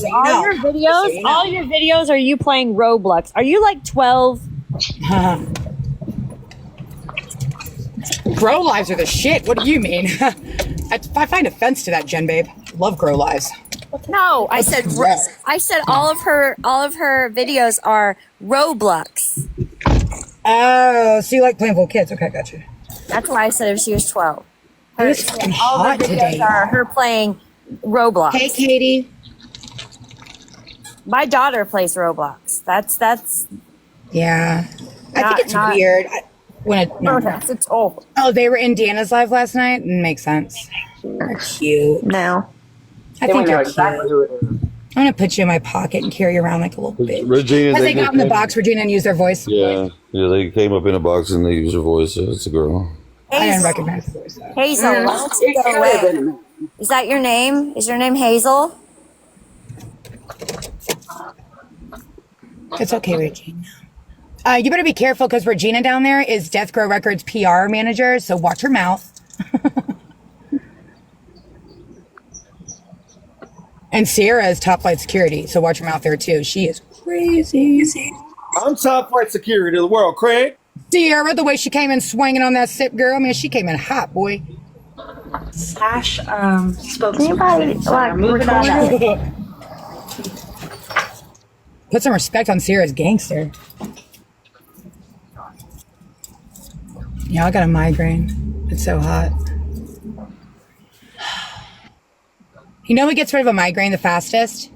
so you know. All your videos are you playing Roblox. Are you like 12? Grow lives are the shit. What do you mean? I find offense to that, Jen babe. Love grow lives. No, I said all of her videos are Roblox. Oh, so you like playing with kids? Okay, gotcha. That's why I said if she was 12. It's fucking hot today. Are her playing Roblox. Hey, Katie. My daughter plays Roblox. That's. Yeah, I think it's weird it's old. Oh, they were in Deanna's live last night. Makes sense. They're cute. No. I think they're exactly who it is. I'm gonna put you in my pocket and carry you around like a little bitch. Regina, because they got in the box, Regina, and used their voice. Yeah, they came up in a box and they used their voice. So it's a girl. I didn't recognize the voice. Though. Hazel, why don't you go away? Is that your name? Is your name Hazel? It's okay, Regina. You better be careful because Regina down there is Death Grow Records PR manager, so watch her mouth. And Sierra is top flight security, so watch her mouth there too. She is crazy. I'm top flight security of the world, Craig. Sierra, the way she came in swinging on that sip, girl, man, she came in hot, boy. Sash spoke Anybody like moving on? Put some respect on Sierra's gangster. Yeah, I got a migraine. It's so hot. You know what gets rid of a migraine the fastest?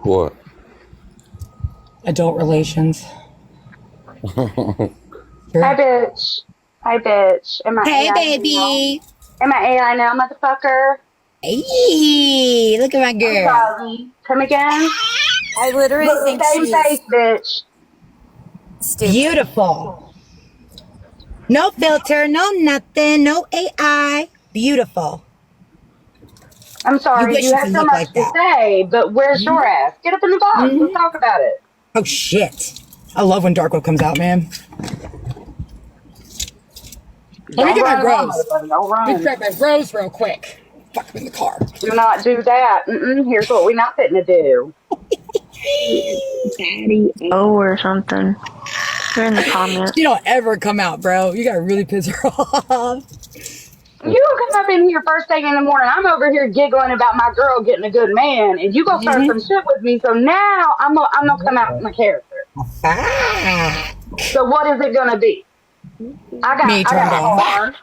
What? Adult relations. Hi, bitch. Hi, bitch. Hey, baby. Am I AI now, motherfucker? Hey, look at my girl. Sorry. Come again? I literally think she's face, bitch. stupid. Beautiful. No filter, no nothing, no AI. Beautiful. I'm sorry, you have so much to say, but where's your ass? Get up in the box. Let's talk about it. Oh, shit. I love when Dark Web comes out, man. Let me get my rose. Let me grab my rose real quick. Fuck, I'm in the car. Do not do that. Here's what we're not fitting to do. Daddy O or something. They're in the comments. She don't ever come out, bro. You gotta really piss her off. You come up in here first thing in the morning. I'm over here giggling about my girl getting a good man, and you go start some shit with me. So now I'm gonna come out with my character. So what is it gonna be? I got car.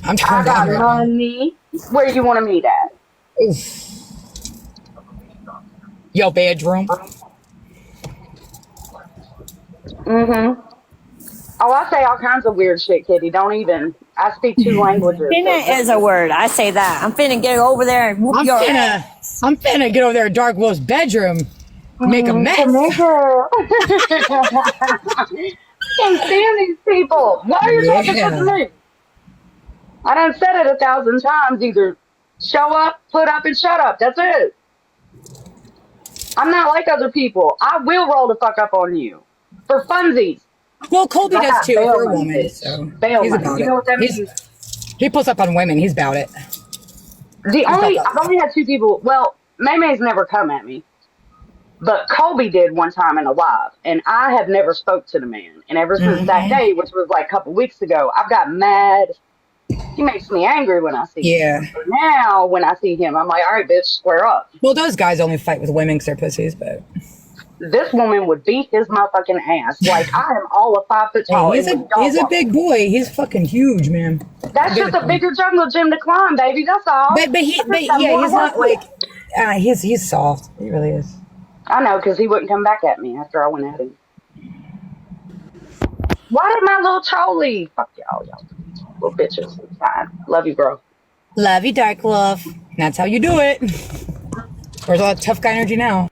I'm turned I got on. money. Where you want to meet at? Oof. Your bedroom. Oh, I say all kinds of weird shit, Kitty. Don't even. I speak 2 languages. Finna is a word. I say that. I'm finna get over there and whoop your ass. I'm finna get over there to Dark Wolf's bedroom. Make a mess. I can't stand these people. Why are you talking to me? I done said it 1,000 times. Either show up, put up, and shut up. That's it. I'm not like other people. I will roll the fuck up on you. For funsies. Well, Colby does too. You're a woman. So he's about you know what that means? He pulls up on women. He's about it. I've only had 2 people. Well, Maymay's never come at me. But Colby did one time in a live, and I have never spoke to the man. And ever since that day, which was like a couple weeks ago, I've got mad. He makes me angry when I see him. But now, when I see him, I'm like, all right, bitch, square up. Well, those guys only fight with women because they're pussies, but... This woman would beat his motherfucking ass. Like, I am all of 5 foot tall. He's a big boy. He's fucking huge, man. That's just a bigger jungle gym to climb, baby. That's all. But he's not like... he's soft. He really is. I know, because he wouldn't come back at me after I went at him. Why did my little troll leave? Fuck y'all little bitches. It's fine. Love you, bro. Love you, Dark Wolf. That's how you do it. Where's all that tough guy energy now?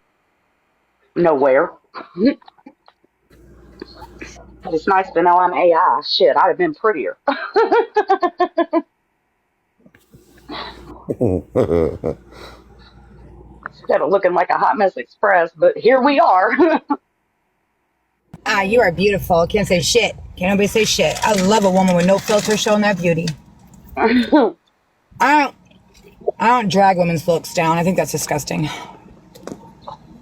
Nowhere. It's nice to know I'm AI. Shit, I'd have been prettier. Instead of looking like a hot mess express, but here we are. You are beautiful. Can't say shit. Can't nobody say shit. I love a woman with no filter showing that beauty. I don't drag women's looks down. I think that's disgusting.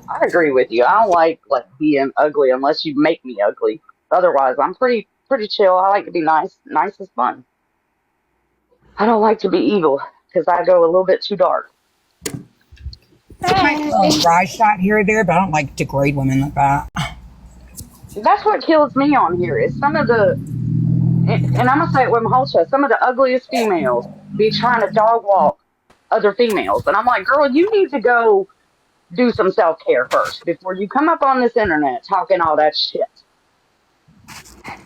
I agree with you. I don't like being ugly unless you make me ugly. Otherwise, I'm pretty chill. I like to be nice. Nice is fun. I don't like to be evil because I go a little bit too dark. I might dry shot here or there, but I don't like degrade women like that. That's what kills me on here is some of the, and I'm gonna say it with my whole chest. Some of the ugliest females be trying to dog walk other females, and I'm like, girl, you need to go do some self care first before you come up on this internet talking all that shit.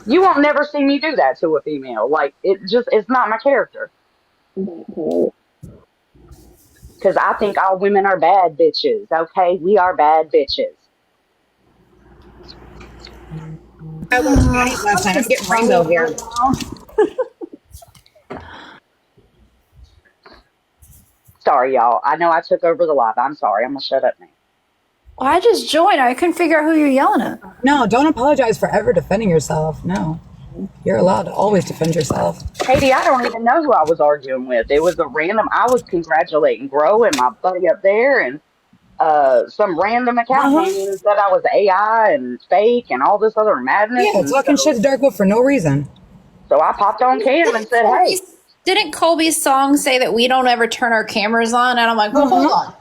You won't never see me do that to a female. Like it's not my character. Because I think all women are bad bitches. Okay, we are bad bitches. I watched Patty's last night. I'm getting rainbow hair. Sorry, y'all. I know I took over the live. I'm sorry. I'm gonna shut up now. Well, I just joined. I couldn't figure out who you're yelling at. No, don't apologize for ever defending yourself. No. You're allowed to always defend yourself. Katie, I don't even know who I was arguing with. It was a random. I was congratulating Gro and my buddy up there, and some random account name that said I was AI and fake and all this other madness. Yeah, talking shit to Dark Wolf for no reason. So I popped on cam and said, "Hey." Didn't Colby's song say that we don't ever turn our cameras on? And I'm like, well, hold on.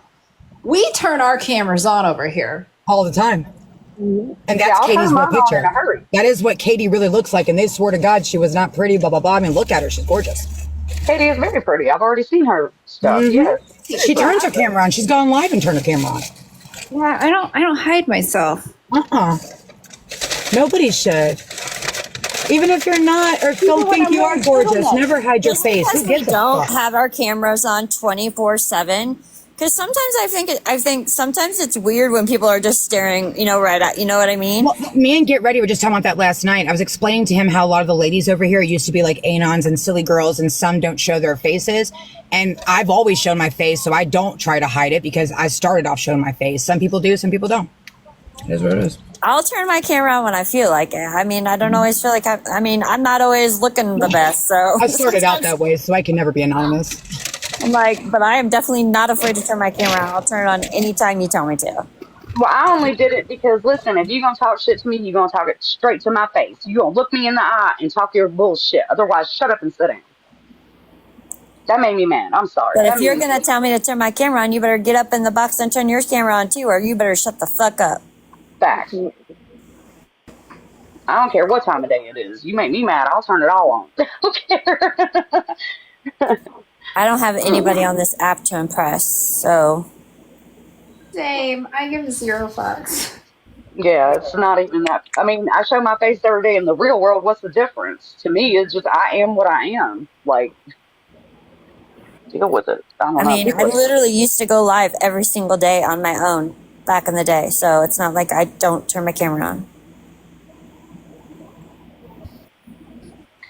We turn our cameras on over here. All the time. And that's Katie's real picture. That is what Katie really looks like. And they swore to God she was not pretty, blah, blah, blah. I mean, look at her. She's gorgeous. Katie is very pretty. I've already seen her stuff. Yes. She turns her camera on. She's gone live and turned her camera on. Yeah, I don't hide myself. Nobody should. Even if you're not or don't think you are gorgeous, never hide your face. Who gives a fuck? We don't have our cameras on 24/7. Because sometimes I think sometimes it's weird when people are just staring, right at, you know what I mean? Well, me and Get Ready were just talking about that last night. I was explaining to him how a lot of the ladies over here used to be like anons and silly girls, and some don't show their faces. And I've always shown my face, so I don't try to hide it because I started off showing my face. Some people do, some people don't. It is what it is. I'll turn my camera on when I feel like it. I mean, I don't always feel like I'm not always looking the best, so. I started out that way, so I can never be anonymous. I'm like, but I am definitely not afraid to turn my camera on. I'll turn it on anytime you tell me to. Well, I only did it because, listen, if you're going to talk shit to me, you're going to talk it straight to my face. You're going to look me in the eye and talk your bullshit. Otherwise, shut up and sit down. That made me mad. I'm sorry. But if you're going to tell me to turn my camera on, you better get up in the box and turn your camera on too, or you better shut the fuck up. Facts. I don't care what time of day it is. You make me mad, I'll turn it all on. I don't care. I don't have anybody on this app to impress, so. Same. I give 0 fucks. Yeah, it's not even that. I mean, I show my face every day in the real world. What's the difference? To me, it's just I am what I am. Like, deal with it. I literally used to go live every single day on my own back in the day, so it's not like I don't turn my camera on.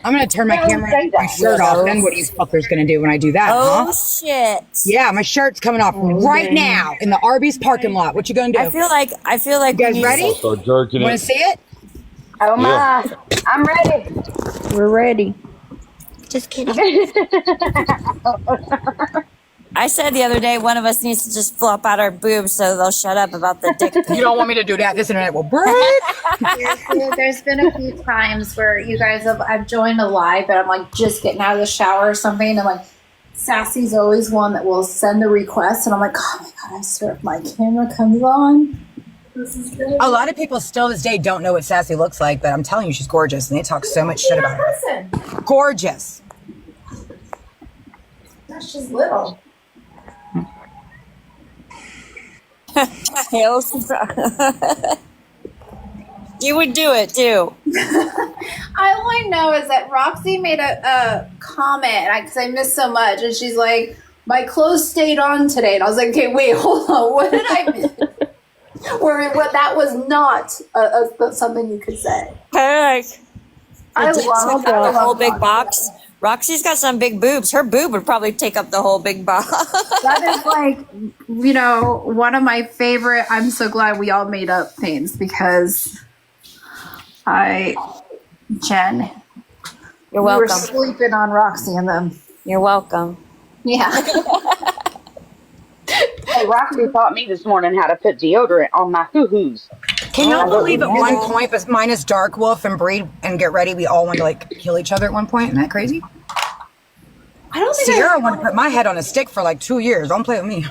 I'm going to turn my camera and my shirt off. Then what are you fuckers going to do when I do that, shit. Yeah, my shirt's coming off right now in the Arby's parking lot. What you going to do? I feel like you guys ready? Start jerking Want to see it? Oh my. Yeah. I'm ready. We're ready. Just kidding. I said the other day one of us needs to just flop out our boobs so they'll shut up about the dick pic. You don't want me to do that. This internet will break. There's been a few times where you guys I've joined a live, but I'm like just getting out of the shower or something, and like Sassy's always one that will send the request, and I'm like, oh my god, I swear if my camera comes on, this is good. A lot of people still this day don't know what Sassy looks like, but I'm telling you, she's gorgeous, and they talk so much shit about her. Gorgeous. That's just little. You would do it too. All I know is that Roxy made a comment because I missed so much, and she's like, "My clothes stayed on today," and I was like, "Okay, wait, hold on, what did I miss?" What that was not something you could say. Hey, I love the whole big box. Roxy's got some big boobs. Her boob would probably take up the whole big box. That is like, one of my favorite. I'm so glad we all made up things because Jen, you're welcome. We were sleeping on Roxy and them. You're welcome. Yeah. Hey, Roxy taught me this morning how to put deodorant on my hoo-hoos. Can y'all believe at one point, but minus Dark Wolf and Breed and Get Ready, we all wanted to like kill each other at one point? Isn't that crazy? I don't think Sierra wanted to put my head on a stick for like 2 years. Don't play with me.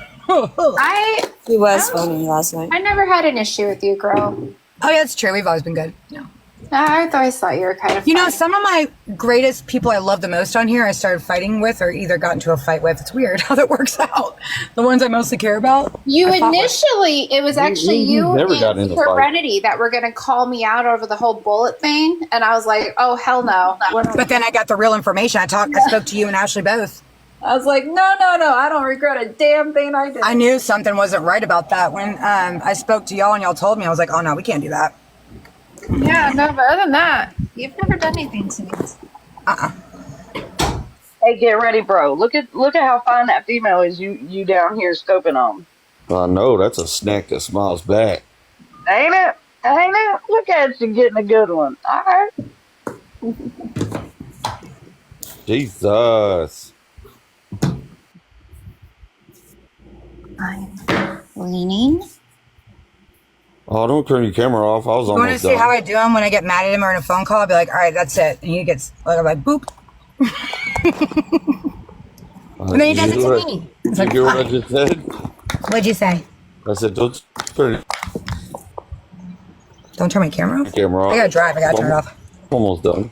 He was funny last night. I never had an issue with you, girl. Oh yeah, it's true. We've always been good. Yeah. I always thought you were kind of. You know, some of my greatest people I love the most on here, I started fighting with, or either got into a fight with. It's weird how that works out. The ones I mostly care about. You I fought with. initially, it was actually you never got and into a fight. Serenity that were going to call me out over the whole bullet thing, and I was like, "Oh hell no!" But then I got the real information. I spoke to you and Ashley both. I was like, "No, I don't regret a damn thing I did." I knew something wasn't right about that when I spoke to y'all and y'all told me. I was like, oh no, we can't do that. Yeah, no, but other than that, you've never done anything to me. Hey, get ready, bro. Look at how fine that female is. You down here scoping on. I know, that's a snack that smiles back. Ain't it? Ain't it? Look at you getting a good one. All right. Jesus. I'm leaning. Oh, don't turn your camera off. I was You want to almost see done. how I do him when I get mad at him or in a phone call? I'll be like, all right, that's it. And he gets, like, I'm like, boop. And then he does it to me. It's Did like, you hear what I fine. just said? What'd you say? I said, don't turn Don't turn my camera your off? camera off. I gotta drive. I gotta turn it off. Almost done.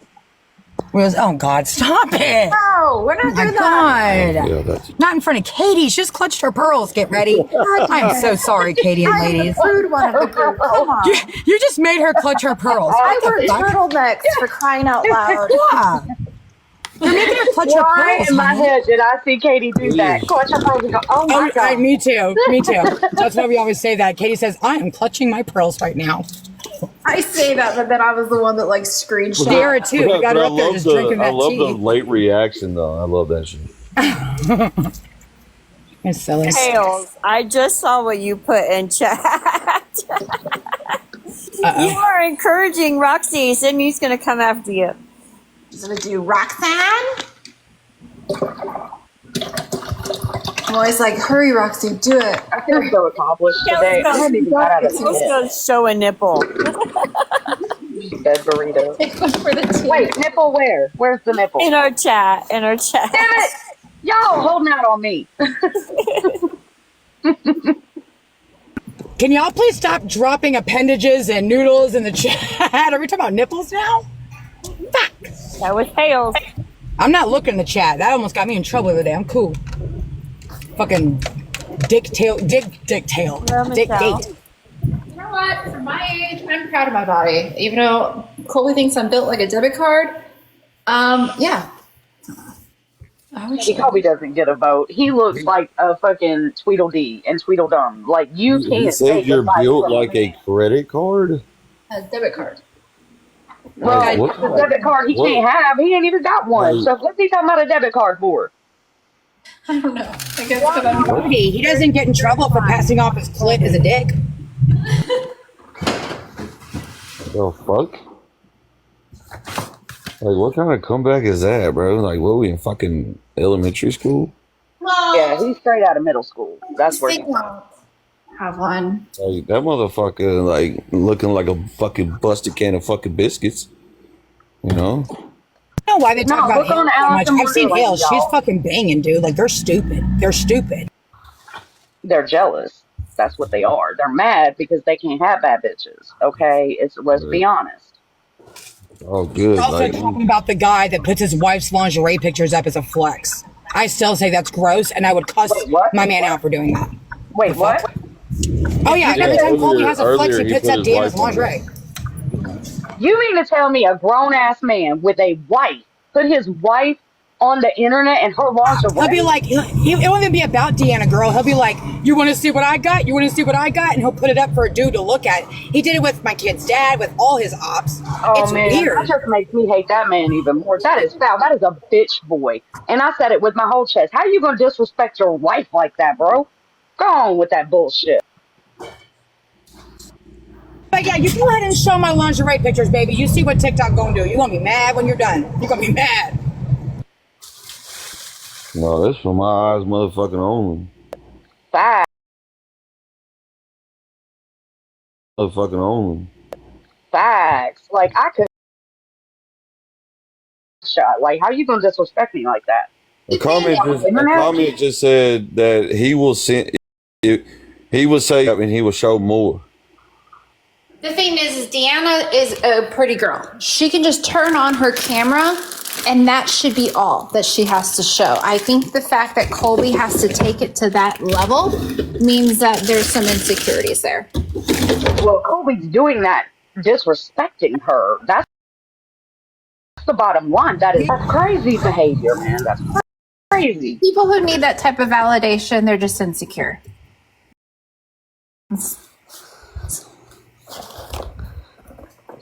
Oh, God, stop it. No, we're not Oh, my doing that. God. Yeah, that's Not in front of Katie. She just clutched her pearls. Get ready. I'm so sorry, Katie and ladies. Rude one of the group. Come on. You just made her clutch her pearls. I wear What the fuck? turtlenecks for crying out loud. Yeah. You're making her clutch her Why pearls, in my honey. head did I see Katie do that? Clutch her pearls and go, oh my God. Me too. Me too. That's why we always say that. Katie says, I am clutching my pearls right now. I say that, but then I was the one that like screenshot. Sierra too. We got her up there just drinking I that love the tea. late reaction, though. I love that shit. It's silly. Tails, I just saw what you put in chat. You are encouraging Roxy. Sydney's going to come after you. She's gonna do Roxanne. I'm always like, hurry, Roxy, do it. I feel so accomplished today. I haven't even got out of Let's bed. go show a nipple. Dead burrito. Take one for the team. Wait, nipple where? Where's the nipple? In our chat. In our chat. Damn it! Y'all holding out on me. Can y'all please stop dropping appendages and noodles in the chat? Are we talking about nipples now? Fuck. That was Tails. I'm not looking in the chat. That almost got me in trouble the other day. I'm cool. Fucking dick tail. Dick tail. Dick date. You know what? For my age, I'm proud of my body. Even though Colby thinks I'm built like a debit card. Yeah. He probably doesn't get a vote. He looks like a fucking Tweedledee and Tweedledum. Like, you You can't said take you're advice built from like a credit card? A debit card. Well, What- the debit card he what- can't have. He ain't even got one. Right. So what's he talking about a debit card for? I don't know. I guess because I'm He doesn't get in trouble for passing off his clit as a dick. The fuck? Like, what kind of comeback is that, bro? Like, what, we in fucking elementary school? Yeah, he's straight out of middle school. That's where he have one. Like, that motherfucker, like, looking like a fucking busted can of fucking biscuits. You know? I don't know why they talk No, about look Hales on so much. Allison I've seen Borderland, Hales. She's y'all. fucking banging, dude. Like, they're stupid. They're stupid. They're jealous. That's what they are. They're mad because they can't have bad bitches. Okay? Let's be honest. Oh, good. Also Like, talking about the guy that puts his wife's lingerie pictures up as a flex. I still say that's gross, and I would cuss Wait, what? my man out for doing that. Wait, what? Oh yeah, every time Colby has a flex, earlier he he puts put up his Deanna's wife on lingerie. You mean to tell me a grown ass man with a wife put his wife on the internet and her lingerie? He'll be like, it won't even be about Deanna, girl. He'll be like, you want to see what I got? You want to see what I got? And he'll put it up for a dude to look at. He did it with my kid's dad, with all his ops. Oh It's man, weird. that just makes me hate that man even more. That is foul. That is a bitch boy. And I said it with my whole chest. How you gonna disrespect your wife like that, bro? Go on with that bullshit. But yeah, you go ahead and show my lingerie pictures, baby. You see what TikTok gonna do. You're gonna be mad when you're done. You're gonna be mad. no, that's for my eyes, motherfucking only. Bye. motherfucking own. Facts. Like, I could shot. Like, how you gonna disrespect me like that? A comment just said that he will send. He will say and he will show more. The thing is Deanna is a pretty girl. She can just turn on her camera and that should be all that she has to show. I think the fact that Colby has to take it to that level means that there's some insecurities there. Well, Colby's doing that, disrespecting her. That's the bottom line. That's crazy behavior, man. That's crazy. People who need that type of validation, they're just insecure.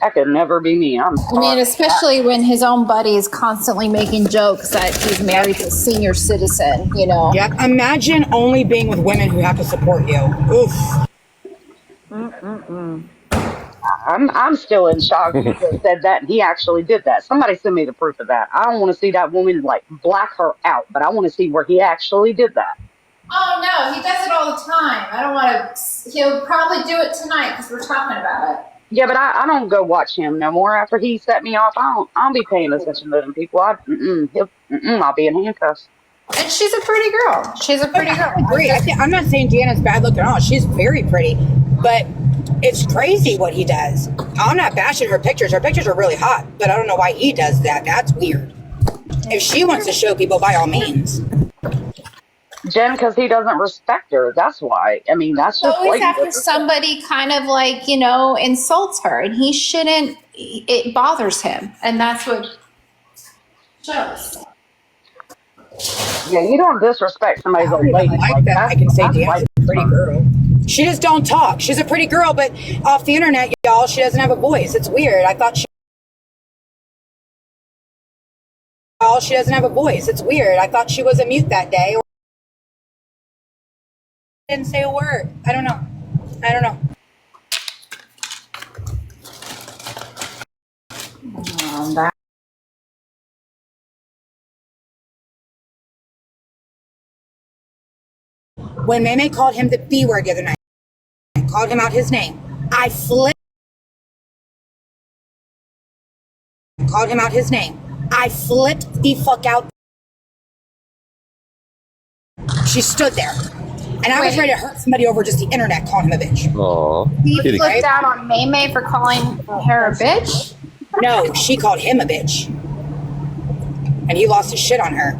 That could never be me. I mean, especially when his own buddy is constantly making jokes that he's married to a senior citizen, you know? Yep. Imagine only being with women who have to support you. Oof. I'm still in shock. He just said that, and he actually did that. Somebody send me the proof of that. I don't want to see that woman, like, black her out, but I want to see where he actually did that. Oh, no, he does it all the time. I don't want to... He'll probably do it tonight because we're talking about it. Yeah, but I don't go watch him no more. After he set me off, I don't be paying attention to them people. I'll be in handcuffs. And she's a pretty girl. She's a pretty girl. I agree. I'm not saying Deanna's bad looking at all. She's very pretty, but it's crazy what he does. I'm not bashing her pictures. Her pictures are really hot, but I don't know why he does that. That's weird. If she wants to show people, by all means. Jen, because he doesn't respect her. That's why. I mean, that's just always after somebody kind of like, you know, insults her, and he shouldn't. It bothers him, and that's what shows. Yeah, you don't disrespect somebody's old lady like that. I can say Deanna's a pretty girl. She just don't talk. She's a pretty girl, but off the internet, y'all, she doesn't have a voice. It's weird. I thought she doesn't have a voice. It's weird. I thought she was a mute that day. Didn't say a word. I don't know. When Maymay called him the B word the other night, called him out his name, I flipped. Called him out his name. I flipped the fuck out. She stood there. And I was ready to hurt somebody over just the internet calling him a bitch. Aww. He flipped out on Maymay for calling her a bitch? No, she called him a bitch. And he lost his shit on her.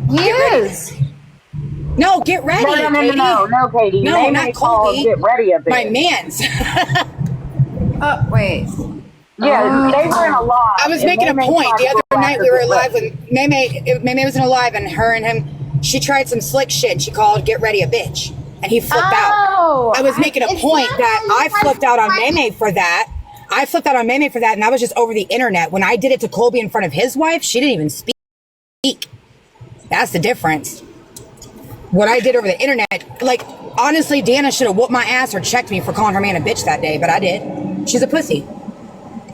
He is. No, get ready. No, Katie. No, not Colby. Get ready a bit. My man's. Oh, wait. Yeah, they were in a live. I was making a point. The other night we were live with Maymay was in a live, and her and him, she tried some slick shit, and she called Get Ready a bitch. And he flipped out. I was making a point that I flipped out on Maymay for that. And that was just over the internet. When I did it to Colby in front of his wife, she didn't even speak. That's the difference. What I did over the internet, like, honestly, Deanna should have whooped my ass or checked me for calling her man a bitch that day, but I did. She's a pussy.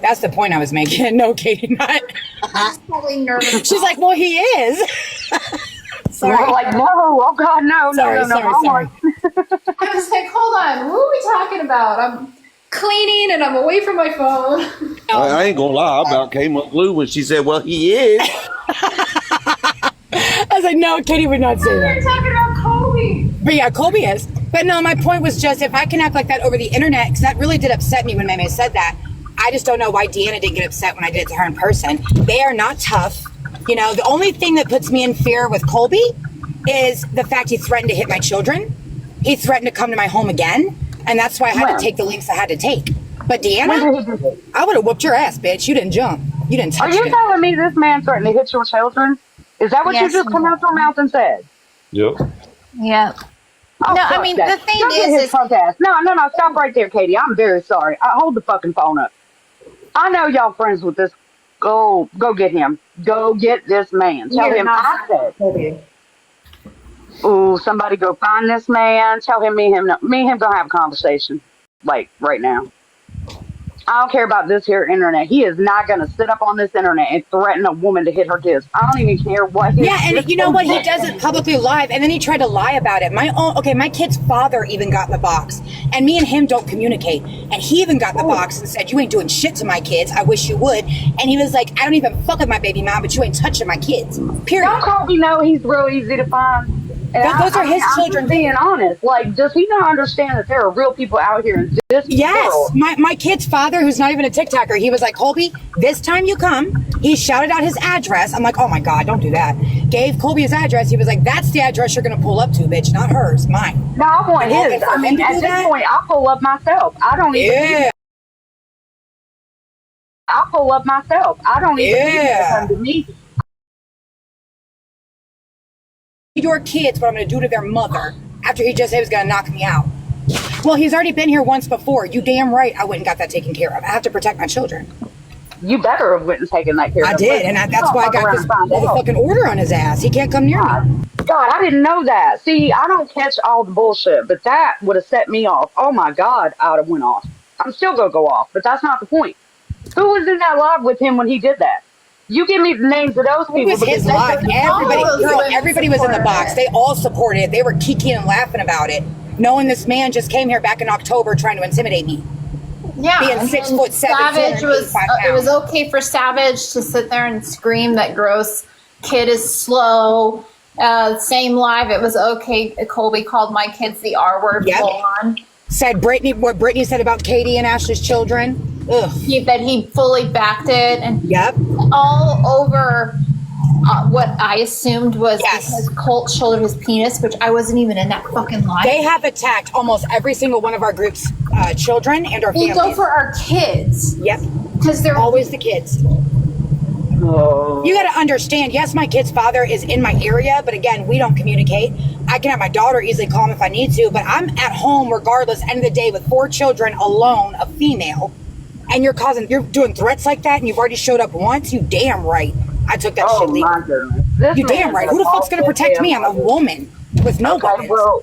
That's the point I was making. No, Katie, not. I'm totally nervous. She's like, well, he is. Sorry. We're like, no, oh God, no. Sorry. I was like, hold on, what are we talking about? I'm cleaning and I'm away from my phone. I ain't gonna lie, I about came up blue when she said, well, he is. I was like, no, Katie would not say that. We're talking about Colby. But yeah, Colby is. But no, my point was just, if I can act like that over the internet, because that really did upset me when Maymay said that. I just don't know why Deanna didn't get upset when I did it to her in person. They are not tough. You know, the only thing that puts me in fear with Colby is the fact he threatened to hit my children. He threatened to come to my home again. And that's why I had to take the links I had to take. But Deanna, I would have whooped your ass, bitch. You didn't jump. You didn't touch me. Are you telling me this man threatened to hit your children? Is that what you just come out your mouth and said? Yep. Yeah. Oh, no, I mean, the thing is no, stop right there, Katie. I'm very sorry. Hold the fucking phone up. I know y'all friends with this. Go get him. Go get this man. Tell him I said. Ooh, somebody go find this man. Tell him me and him gonna have a conversation, like right now. I don't care about this here internet. He is not going to sit up on this internet and threaten a woman to hit her kids. I don't even care what his... Yeah, and you know what? He does it publicly live, and then he tried to lie about it. My kid's father even got in the box, and me and him don't communicate. And he even got in the box and said, "You ain't doing shit to my kids. I wish you would." And he was like, "I don't even fuck with my baby mom, but you ain't touching my kids." Period. Don't Colby know he's real easy to find? And Those are his children. I'm just being honest. Like, does he not understand that there are real people out here in this world? My kid's father, who's not even a TikToker, he was like, "Colby, this time you come." He shouted out his address. I'm like, "Oh my God, don't do that." Gave Colby his address. He was like, "That's the address you're going to pull up to, bitch, not hers, mine." No, I want his. I mean, at this point, I'll pull up myself. I don't even need I'll pull up myself. I don't even need to come to me. Your kids, what I'm going to do to their mother after he just said he was going to knock me out. Well, he's already been here once before. You damn right I went and got that taken care of. I have to protect my children. You better have went and taken that care of. I did, and that's why I got this motherfucking order on his ass. He can't come near me. God, I didn't know that. See, I don't catch all the bullshit, but that would have set me off. Oh my God, I would have went off. I'm still going to go off, but that's not the point. Who was in that live with him when he did that? You give me the names of those people. It was his live. Everybody was in the box. They all supported it. They were kikiing and laughing about it, knowing this man just came here back in October trying to intimidate me. Yeah, being 6'7", Savage was. It was okay for Savage to sit there and scream that gross kid is slow. Same live. It was okay. Colby called my kids the R word. Yep. Full on. Said what Brittany said about Katie and Ashley's children. Ugh. That he fully backed it, and all over what I assumed was because Colt showed his penis, which I wasn't even in that fucking live. They have attacked almost every single one of our group's children and our families. We go for our kids. Yep. Because they're always the kids. You got to understand, yes, my kid's father is in my area, but again, we don't communicate. I can have my daughter easily call him if I need to, but I'm at home regardless, end of the day, with 4 children alone, a female, and you're doing threats like that, and you've already showed up once. You damn right I took that shit legal. My goodness. You damn right. Who the fuck's going to protect me? I'm a woman with no weapons. Well,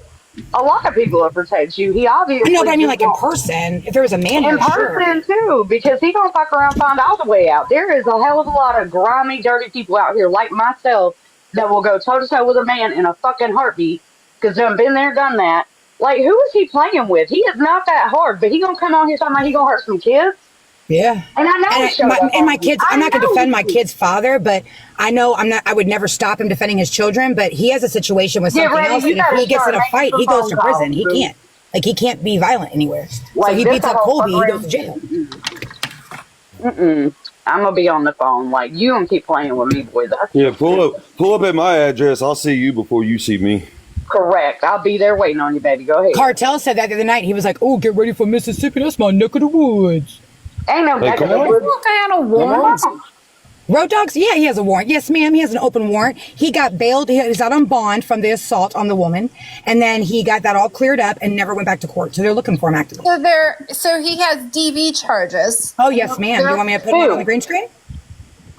a lot of people will protect you. He obviously... No, but I mean like in person. If there was a man in person too, because he gonna fuck around and find all the way out. There is a hell of a lot of grimy, dirty people out here like myself that will go toe to toe with a man in a fucking heartbeat because they've been there, done that. Like, who is he playing with? He is not that hard, but he gonna come on here talking about he gonna hurt some kids. Yeah. And I know my kids, I'm not going to defend my kid's father, but I know I would never stop him defending his children, but he has a situation with something else, and if he gets in a fight, he goes to prison. He can't. Like, he can't be violent anywhere. So he beats up Colby, he goes to jail. I'm going to be on the phone. Like, you don't keep playing with me, boy. Pull up at my address. I'll see you before you see me. Correct. I'll be there waiting on you, baby. Go ahead. Cartel said that the other night. He was like, "Oh, get ready for Mississippi. That's my neck of the woods." Ain't no neck of the woods. Guy on a warrant. Road Dogs? Yeah, he has a warrant. Yes, ma'am. He has an open warrant. He got bailed. He's out on bond from the assault on the woman. And then he got that all cleared up and never went back to court. So they're looking for him actively. So he has DV charges. Oh, yes, ma'am. You want me to put it on the green screen?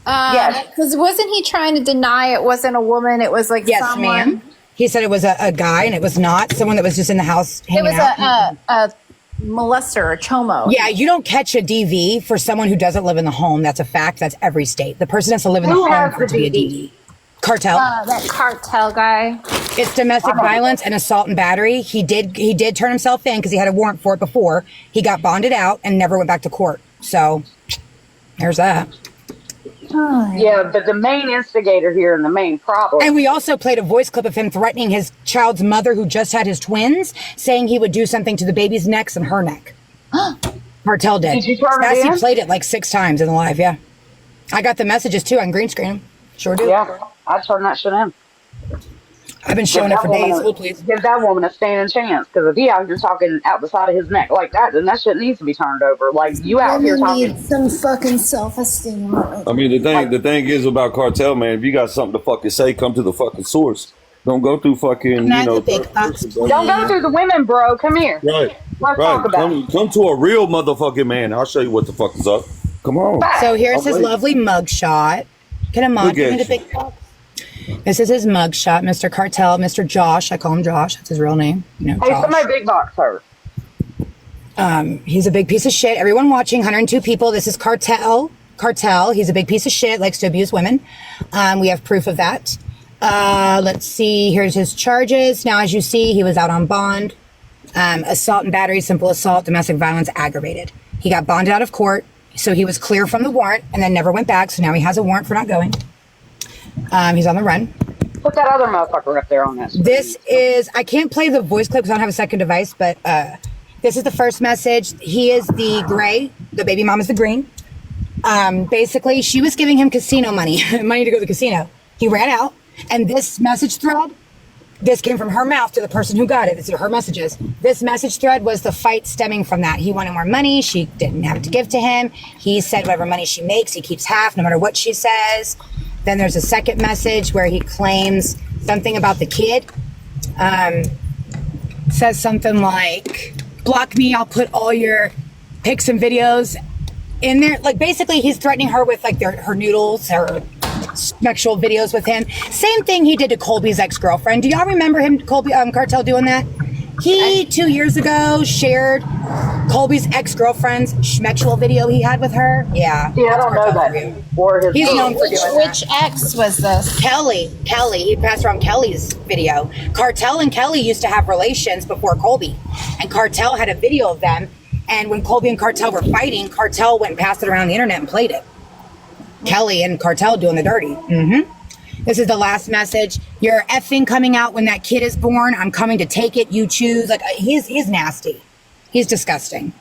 Yes. Because wasn't he trying to deny it wasn't a woman? It was like someone. Ma'am. He said it was a guy, and it was not. Someone that was just in the house hanging out. It was a molester, a chomo. Yeah, you don't catch a DV for someone who doesn't live in the home. That's a fact. That's every state. The person has to live in the home for it to be a DV. Cartel. That cartel guy. It's domestic violence and assault and battery. He did turn himself in because he had a warrant for it before. He got bonded out and never went back to court. So there's that. Yeah, but the main instigator here and the main problem. And we also played a voice clip of him threatening his child's mother who just had his twins, saying he would do something to the baby's necks and her neck. Cartel did. Did you turn it in? He played it like 6 times in the live, yeah. I got the messages too on green screen. Sure do. Yeah, I turned that shit in. I've been showing it for days. Hold, please. Give that woman a standing chance, because if he out here talking out the side of his neck like that, then that shit needs to be turned over. Like, you out here talking. Need some fucking self-esteem. I mean, the thing is about Cartel, man, if you got something to fucking say, come to the fucking source. Don't go through fucking, Don't go through the women, bro. Come here. Right. Let's talk about it. Come to a real motherfucking man. I'll show you what the fuck is up. Come on. So here's his lovely mugshot. Can a mug give me the big box? This is his mugshot, Mr. Cartel, Mr. Josh. I call him Josh. That's his real name. Hey, somebody big box her. He's a big piece of shit. Everyone watching, 102 people. This is Cartel. He's a big piece of shit, likes to abuse women. We have proof of that. Let's see. Here's his charges. Now, as you see, he was out on bond. Assault and battery, simple assault, domestic violence, aggravated. He got bonded out of court, so he was clear from the warrant and then never went back. So now he has a warrant for not going. He's on the run. Put that other motherfucker up there on that screen. This is, I can't play the voice clip because I don't have a second device, but this is the first message. He is the gray. The baby mom is the green. Basically, she was giving him casino money, money to go to the casino. He ran out, and this message thread, this came from her mouth to the person who got it. These are her messages. This message thread was the fight stemming from that. He wanted more money. She didn't have it to give to him. He said whatever money she makes, he keeps half, no matter what she says. Then there's a second message where he claims something about the kid. Says something like, block me, I'll put all your pics and videos in there. Like, basically, he's threatening her with, like, her noodles, her sexual videos with him. Same thing he did to Colby's ex-girlfriend. Do y'all remember him, Cartel, doing that? He, 2 years ago, shared Colby's ex-girlfriend's schmexual video he had with her. Yeah. Yeah, I don't know that. Or his He's known for doing that. Which ex was this? Kelly. He passed around Kelly's video. Cartel and Kelly used to have relations before Colby. And Cartel had a video of them. And when Colby and Cartel were fighting, Cartel went and passed it around the internet and played it. Kelly and Cartel doing the dirty. This is the last message. You're effing coming out when that kid is born. I'm coming to take it. You choose. Like, he's nasty. He's disgusting.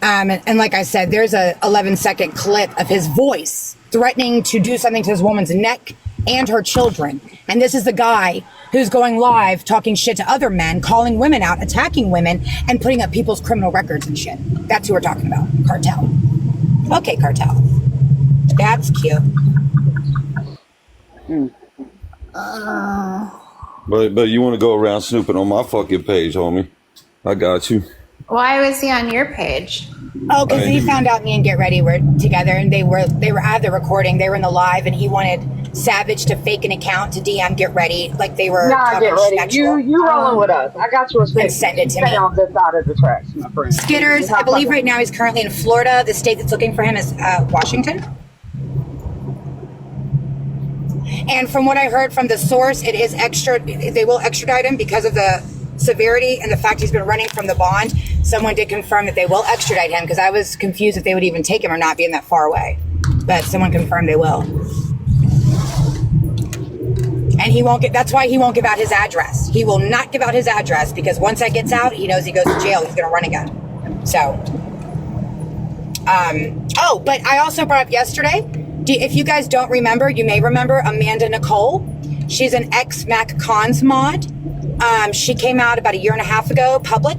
And like I said, there's a 11-second clip of his voice threatening to do something to this woman's neck and her children. And this is the guy who's going live talking shit to other men, calling women out, attacking women, and putting up people's criminal records and shit. That's who we're talking about. Cartel. Okay, Cartel. That's cute. But you want to go around snooping on my fucking page, homie? I got you. Why was he on your page? Oh, because he found out me and Get Ready were together, and they were at the recording. They were in the live, and he wanted Savage to fake an account to DM Get Ready, like they were. Nah, Get Ready. Sexual. You rolling with us? I got your And send it to me. on this side of the tracks, my friend. Skitters, I believe right now he's currently in Florida. The state that's looking for him is Washington. And from what I heard from the source, it is they will extradite him because of the severity and the fact he's been running from the bond. Someone did confirm that they will extradite him, because I was confused if they would even take him or not, being that far away. But someone confirmed they will. And that's why he won't give out his address. He will not give out his address, because once that gets out, he knows he goes to jail. He's going to run again. So, oh, but I also brought up yesterday, if you guys don't remember, you may remember Amanda Nicole. She's an ex-Mac Cons mod. She came out about 1.5 years ago, public,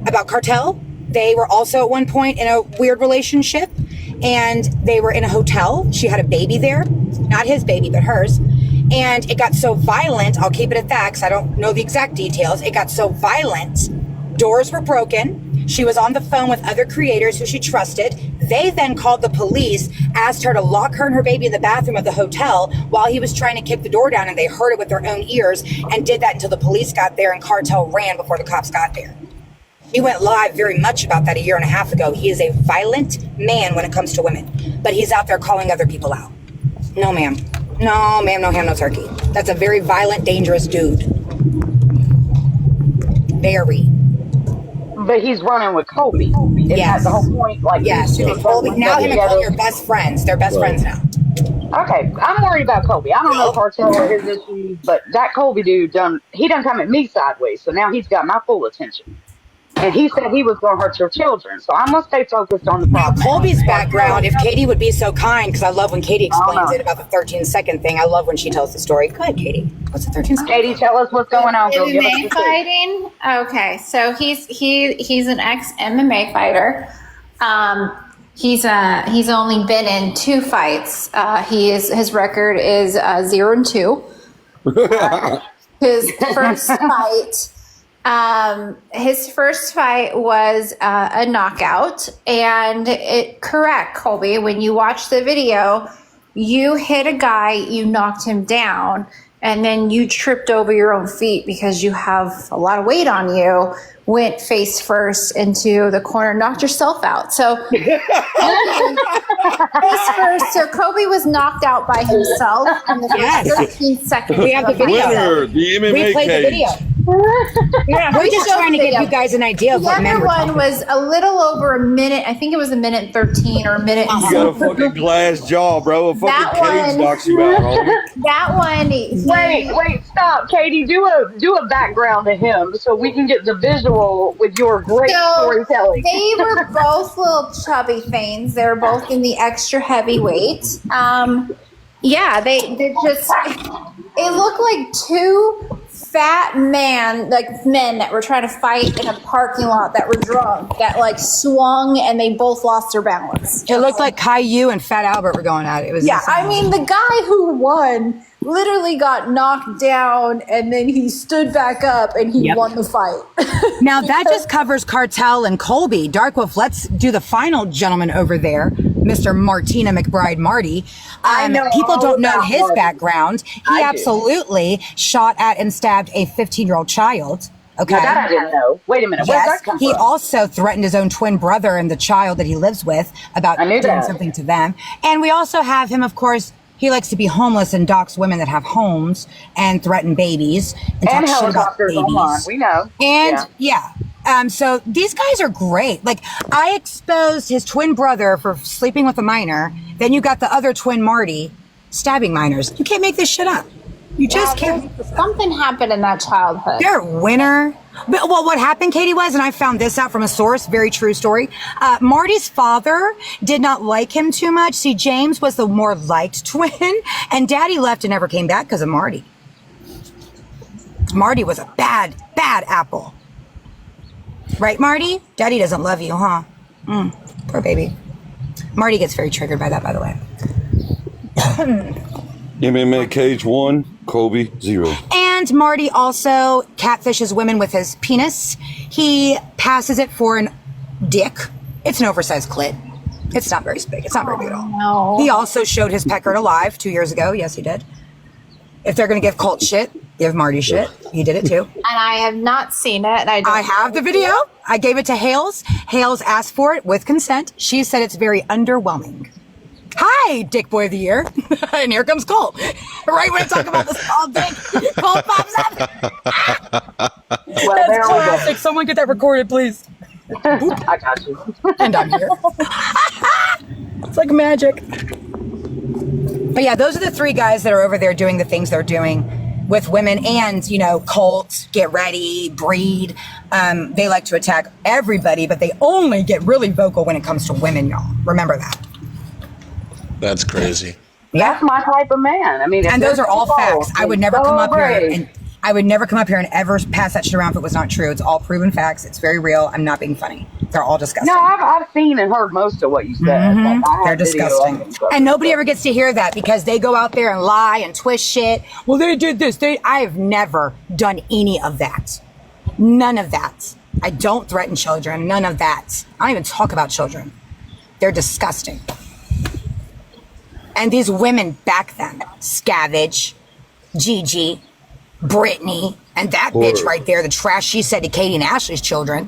about Cartel. They were also at one point in a weird relationship, and they were in a hotel. She had a baby there, not his baby, but hers. And it got so violent, I'll keep it at that because I don't know the exact details. It got so violent, doors were broken. She was on the phone with other creators who she trusted. They then called the police, asked her to lock her and her baby in the bathroom of the hotel while he was trying to kick the door down, and they heard it with their own ears and did that until the police got there, and Cartel ran before the cops got there. He went live very much about that 1.5 years ago. He is a violent man when it comes to women, but he's out there calling other people out. No, ma'am. No, ma'am, no ham, no turkey. That's a very violent, dangerous dude. Very. But he's running with Colby. Yes. That's the whole point. Like, yes. Colby, now him and Colby are best friends. They're best friends now. Okay, I'm worried about Colby. I don't know Cartel or his issues, but that Colby dude done come at me sideways, so now he's got my full attention. And he said he was going to hurt your children, so I'm going to stay focused on the problem. Now, Colby's background, if Katie would be so kind, because I love when Katie explains it about the 13-second thing. I love when she tells the story. Go ahead, Katie. What's the 13-second? Katie, tell us what's going on. Girl. Give us the fighting. Okay, so he's an ex-MMA fighter. He's only been in 2 fights. His record is 0-2. His first fight was a knockout, and correct, Colby, when you watch the video, you hit a guy, you knocked him down, and then you tripped over your own feet because you have a lot of weight on you, went face first into the corner, knocked yourself out. So face first. So Kobe was knocked out by himself in the first 13 seconds. We have the video. Winner, the MMA We played the cage. video. Yeah, We're just trying to give you guys an idea of the what men other were one talking was a little over a minute. I think it was a minute 13 or a minute. You got a fucking glass jaw, bro. A fucking That cage one- knocks you out, homie. That one. Wait, stop, Katie. Do a background to him so we can get the visual with your great storytelling. They were both little chubby things. They were both in the extra heavyweight. Yeah, they just. It looked like two fat men that were trying to fight in a parking lot that were drunk, that like swung and they both lost their balance. It looked like Caillou and Fat Albert were going at it. It was insane. I mean, the guy who won literally got knocked down and then he stood back up and he won the fight. Now that just covers Cartel and Colby. Dark Wolf, let's do the final gentleman over there, Mr. Martina McBride Marty. I know people all don't know about his Marty. background. He I do. absolutely shot at and stabbed a 15-year-old child. Okay. Now that I didn't know. Wait a minute. Where'd Yes, that come he from? also threatened his own twin brother and the child that he lives with about I knew doing that. something to them. And we also have him, of course, he likes to be homeless and dox women that have homes and threaten babies and And talk shit about helicopters babies. online. We know. And Yeah. so these guys are great. Like, I exposed his twin brother for sleeping with a minor. Then you got the other twin, Marty, stabbing minors. You can't make this shit up. You just can't. Something happened in that childhood. They're a winner. But, well, what happened, Katie, was, and I found this out from a source, very true story. Marty's father did not like him too much. See, James was the more liked twin, and Daddy left and never came back because of Marty. Marty was a bad, bad apple. Right, Marty? Daddy doesn't love you, huh? Poor baby. Marty gets very triggered by that, by the way. MMA cage 1, Kobe 0. And Marty also catfishes women with his penis. He passes it for an dick. It's an oversized clit. It's not very big. It's not very big at all. No. He also showed his pecker alive 2 years ago. Yes, he did. If they're going to give cult shit, give Marty shit. He did it too. And I have not seen it. I have the video. I gave it to Hales. Hales asked for it with consent. She said it's very underwhelming. Hi, Dick Boy of the Year. And here comes Cole. Right when I talk about this all dick, Cole pops up. Well, That's there we go. classic. Someone get that recorded, please. I got you. And I'm here. It's like magic. But yeah, those are the three guys that are over there doing the things they're doing with women and, cult, get ready, breed. They like to attack everybody, but they only get really vocal when it comes to women, y'all. Remember that. That's crazy. That's my type of man. I mean, if And those there's are all people, facts. I would never come up here celebrate. and I would never come up here and ever pass that shit around if it was not true. It's all proven facts. It's very real. I'm not being funny. They're all disgusting. No, I've seen and heard most of what you said. Like, I have They're video disgusting. of it and stuff. And nobody ever gets to hear that because they go out there and lie and twist shit. Well, they did this. I have never done any of that. None of that. I don't threaten children. None of that. I don't even talk about children. They're disgusting. And these women back them. Scavenge, Gigi, Brittany, and that bitch right there, the trash she said to Katie and Ashley's children.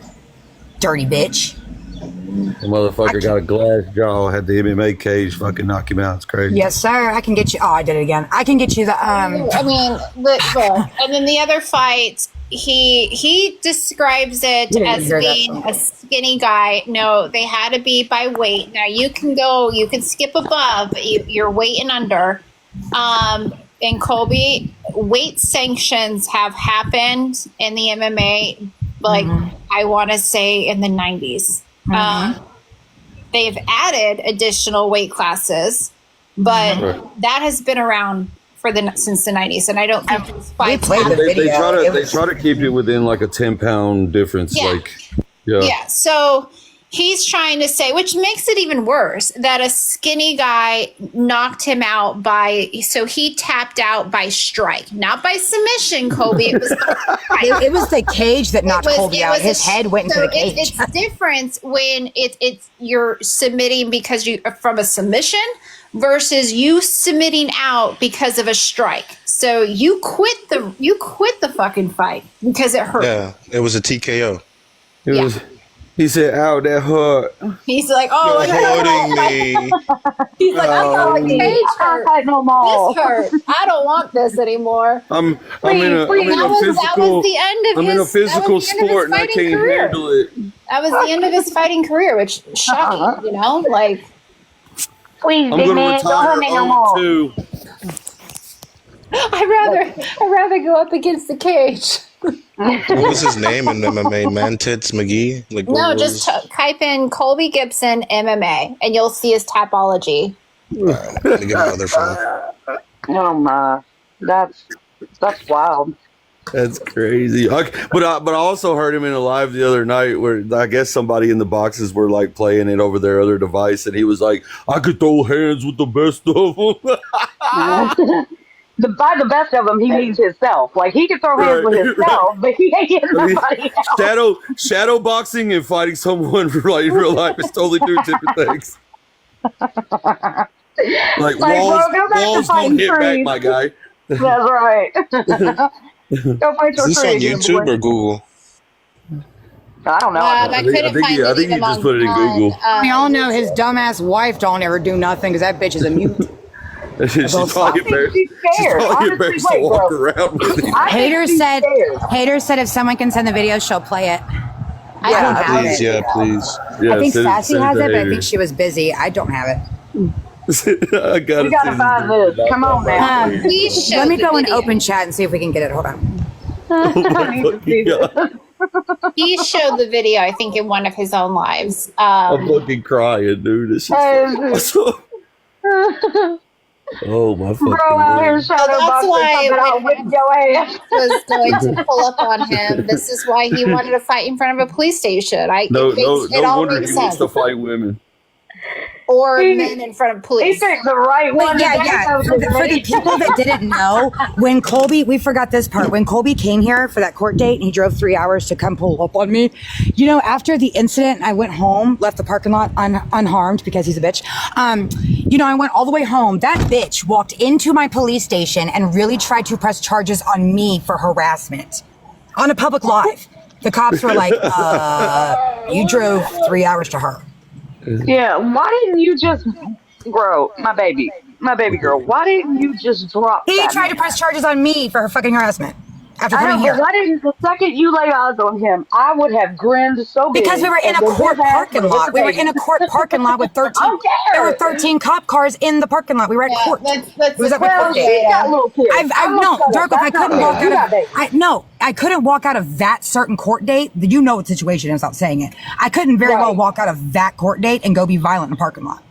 Dirty bitch. The motherfucker got a glass jaw, had the MMA cage, fucking knock him out. It's crazy. Yes, sir. I can get you. Oh, I did it again. I can get you the I mean, look. And then the other fight, he describes it You didn't as hear that being from a skinny guy. No, they had to be by weight. Now you can skip above, but you're weight and under. In Colby, weight sanctions have happened in the MMA, I want to say in the 90s. They've added additional weight classes, but that has been around since the 90s, and I don't think these fights played have- the They video. try It to was- keep it within like a 10-pound difference. Yeah. Yeah, so he's trying to say, which makes it even worse, that a skinny guy knocked him out so he tapped out by strike, not by submission, Kobe. It was it was the cage that knocked Colby out. His head went into the cage. It's different when it's you're submitting because you from a submission versus you submitting out because of a strike. So you quit the fucking fight because it hurt. Yeah, it was a TKO. He said, "Ow, that hurt." He's like, "Oh, You're holding me." he's like, I got my cage hurt. Fight no more. This hurt. I don't want this anymore." I'm in a That was the end of I'm in a physical sport and I can't handle it. That was the end of his fighting career, which is shocking, you know? Like, Please, I'm big gonna man, don't hurt retire me no more. 0-2. I'd rather go up against the cage. What was his name in MMA? Mantits McGee? Like, what No, was- just type in Colby Gibson MMA, and you'll see his Tapology. Let me get my other phone. Oh my, that's wild. That's crazy. But I also heard him in a live the other night where I guess somebody in the boxes were like playing it over their other device, and he was like, "I could throw hands with the best of them." By the best of them, he means himself. Like, he can throw hands with himself, but he ain't getting nobody else. Shadow boxing and fighting someone like in real life is totally two different things. Like walls bro, go back to don't fighting hit back, trees. my guy. That's right. Go fight Is your this on trees, YouTube or Google? I don't know. I couldn't find I think any he of just them put it in on, Google. We all know his dumbass wife don't ever do nothing because that bitch is a mute. She's probably embarrassed. she's scared. She's probably Honestly, embarrassed to wait, walk bro. around with it. I think Hater she's said, scared. Hater said if someone can send the video, she'll play it. I don't have Please, it. yeah, please. Yeah, I think send Sassy has to it, but I Hater. think she was busy. I don't have it. I gotta We gotta find this. Come on now. Please show Let me the go in video. open chat and see if we can get it. Hold on. I need to see this. He showed the video, I think, in one of his own lives. I'm fucking crying, dude. This is oh my fucking Bro out here Lord. shadow that's boxing why something out when- with your ass. Was going to pull up on him. This is why he wanted to fight in front of a police station. No It all wonder makes he wants sense. to fight women. Or He- men in front of He police. picked the right one. But yeah, today. yeah. That was For the his people that didn't know, when Colby, we forgot this part. When Colby came here for that court date and he drove 3 hours to come pull up on me, you know, after the incident, I went home, left the parking lot unharmed because he's a bitch. You know, I went all the way home. That bitch walked into my police station and really tried to press charges on me for harassment on a public live. The cops were like, you drove 3 hours to her. Yeah, why didn't you just grow my baby girl? Why didn't you just drop He that tried to man? press charges on me for her fucking harassment after I coming know, here. but why didn't the second you laid eyes on him, I would have grinned so big. Because we were in a and then court his ass parking would've hit lot. the We were baby. in a court parking lot with 13. I don't care. There were 13 cop cars in the parking lot. We were at court. Let's It was at my Well, court she's date. got little kids. I've no, Darko, if I couldn't walk You got out baby. of, I couldn't walk out of that certain court date. You know what the situation is, without saying it. I couldn't very well Right. walk out of that court date and go be violent in a parking lot.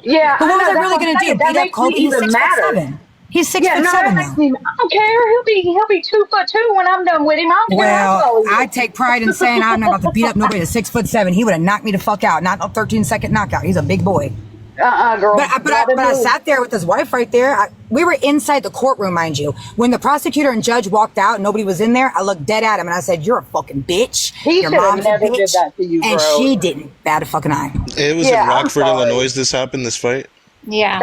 Yeah, But what was I know, really that's going to what do? I'm saying. That Beat up makes Colby? me He's even madder. 6'7". He's 6'7" Yeah, no, that now. makes me. I don't care. He'll be 2'2" when I'm done with him. I don't care how tall Well, he is. I take pride in saying I'm not about to beat up nobody that's 6'7". He would have knocked me the fuck out. Not a 13-second knockout. He's a big boy. Girl. But I sat there with his wife right there. We were inside the courtroom, mind you. When the prosecutor and judge walked out and nobody was in there, I looked dead at him and I said, "You're a fucking bitch. He Your should have mom's a never did bitch." that to you, And bro. she didn't bat a fucking eye. It was Yeah, in I'm Rockford, sorry. Illinois. This happened. This fight. Yeah.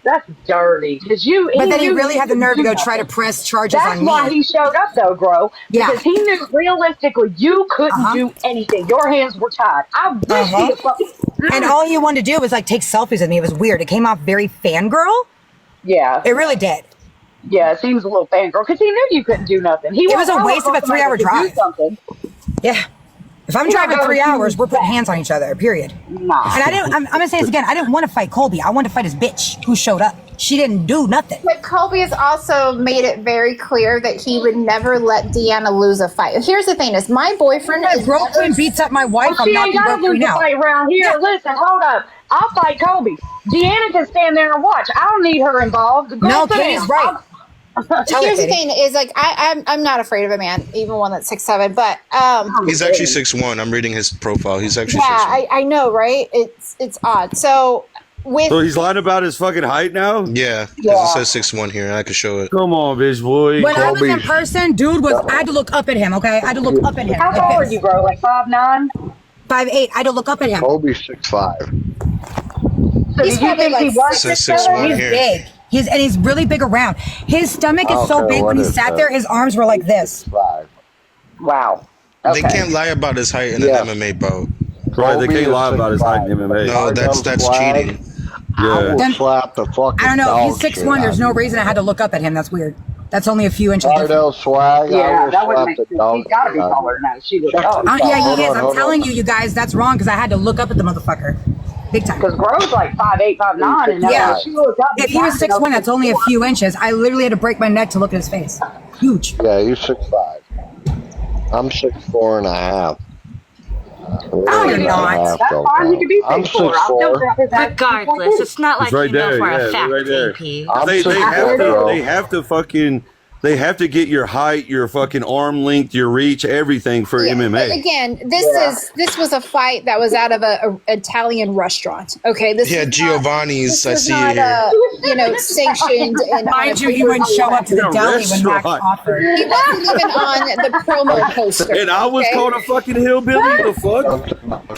That's dirty. Because you. But then he knew really had the couldn't nerve to do go try to nothing. press charges That's on why me. he showed up, though, bro. Yeah. Because he knew realistically you couldn't Uh-huh. do anything. Your hands were tied. I wish Uh-huh. he'd have fucking. And all he wanted to do was like take selfies with me. It was weird. It came off very fangirl. Yeah. It really did. Yeah, it seems a little fangirl. Because he knew you couldn't do nothing. It was a waste of a 3-hour drive. Something. Yeah. If I'm You're not driving going 3 to hours, we're putting that. hands on each other, period. Nah. And I'm going to say this again. I didn't want to fight Colby. I wanted to fight his bitch who showed up. She didn't do nothing. But Colby has also made it very clear that he would never let Deanna lose a fight. Here's the thing: is my boyfriend My is broke never- queen beats up my wife. Well, I'm she not ain't the got to broke queen lose the now. fight around here. Yeah. Listen, hold up. I'll fight Kobe. Deanna can stand there and watch. I don't need her involved. Go No, sit Katie's down. right. Tell Here's it, the Katie. thing: is like I'm not afraid of a man, even one that's 6'7". But He's actually 6'1". I'm reading his profile. He's actually yeah, 6'1". I know, right? It's odd. So with So he's lying about his fucking height now? Yeah, 'cause Yeah. it says 6'1" here, and I could show it. Come on, bitch boy. When I was Colby. in person, dude I had to look up at him, okay? I had to look up at him. How like tall are this. you, bro? Like 5'9"? 5'8". I had to look up at him. Kobe's 6'5". So He's do you probably think he like was Says 6'7"? 6'1" He's here. big. He's really big around. His stomach is so big when he sat there, his arms were like this. Wow. Okay. They can't lie about his height in an MMA bout. Right, they can't lie about his height in MMA. No, that's cheating. Yeah. I will slap the fucking I don't know. He's dog 6'1". There's no reason I had to look up at him. That's weird. That's only a few inches different. Cardell Swag, Yeah, that would slap make the sense. dog He's got to be shit out of taller than that. She was dog. Yeah, he is. I'm telling you guys, that's wrong because I had to look up at the motherfucker. Big time. Because Grove's like 5'8", 5'9", and Yeah. she looked up. If he was 6'1", that's only a few inches. I literally had to break my neck to look at his face. Huge. Yeah, he's 6'5". I'm 6'4.5". No, you're not. That's fine. He could be I'm 6'4". Regardless, it's not like It's right you know there, for yeah, a fact, right there. AP. I'm They 6'4", they have to get your height, your fucking arm length, your reach, everything for But MMA. again, this was a fight that was out of a Italian restaurant. Okay, this Yeah, is not- Giovanni's. I this is see not it here. sanctioned. And Mind you, he wouldn't show up to the deli when Max offered. He wasn't even on the promo poster. And I was okay? called a fucking hillbilly. The fuck?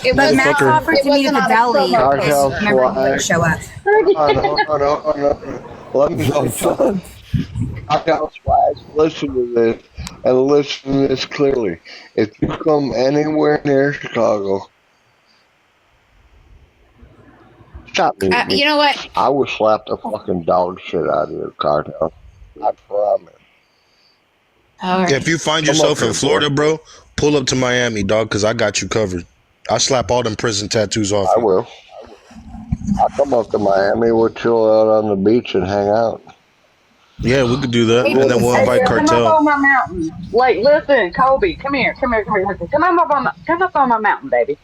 It But was Max offered to meet at the deli. Cartel Remember, he wouldn't show up. Let me know. Cartel Swag, listen to this, and listen to this clearly. If you come anywhere near Chicago, stop me. You know what? I will slap the fucking dog shit out of you, Cartel. I promise. All right. If you find yourself in Florida, bro, pull up to Miami, dog, because I got you covered. I slap all them prison tattoos off. I will. I'll come up to Miami. We'll chill out on the beach and hang out. Yeah, we could do that, and then we'll invite Come up Cartel. on my mountain. Like, listen, Kobe, come here. Come up on my mountain, baby.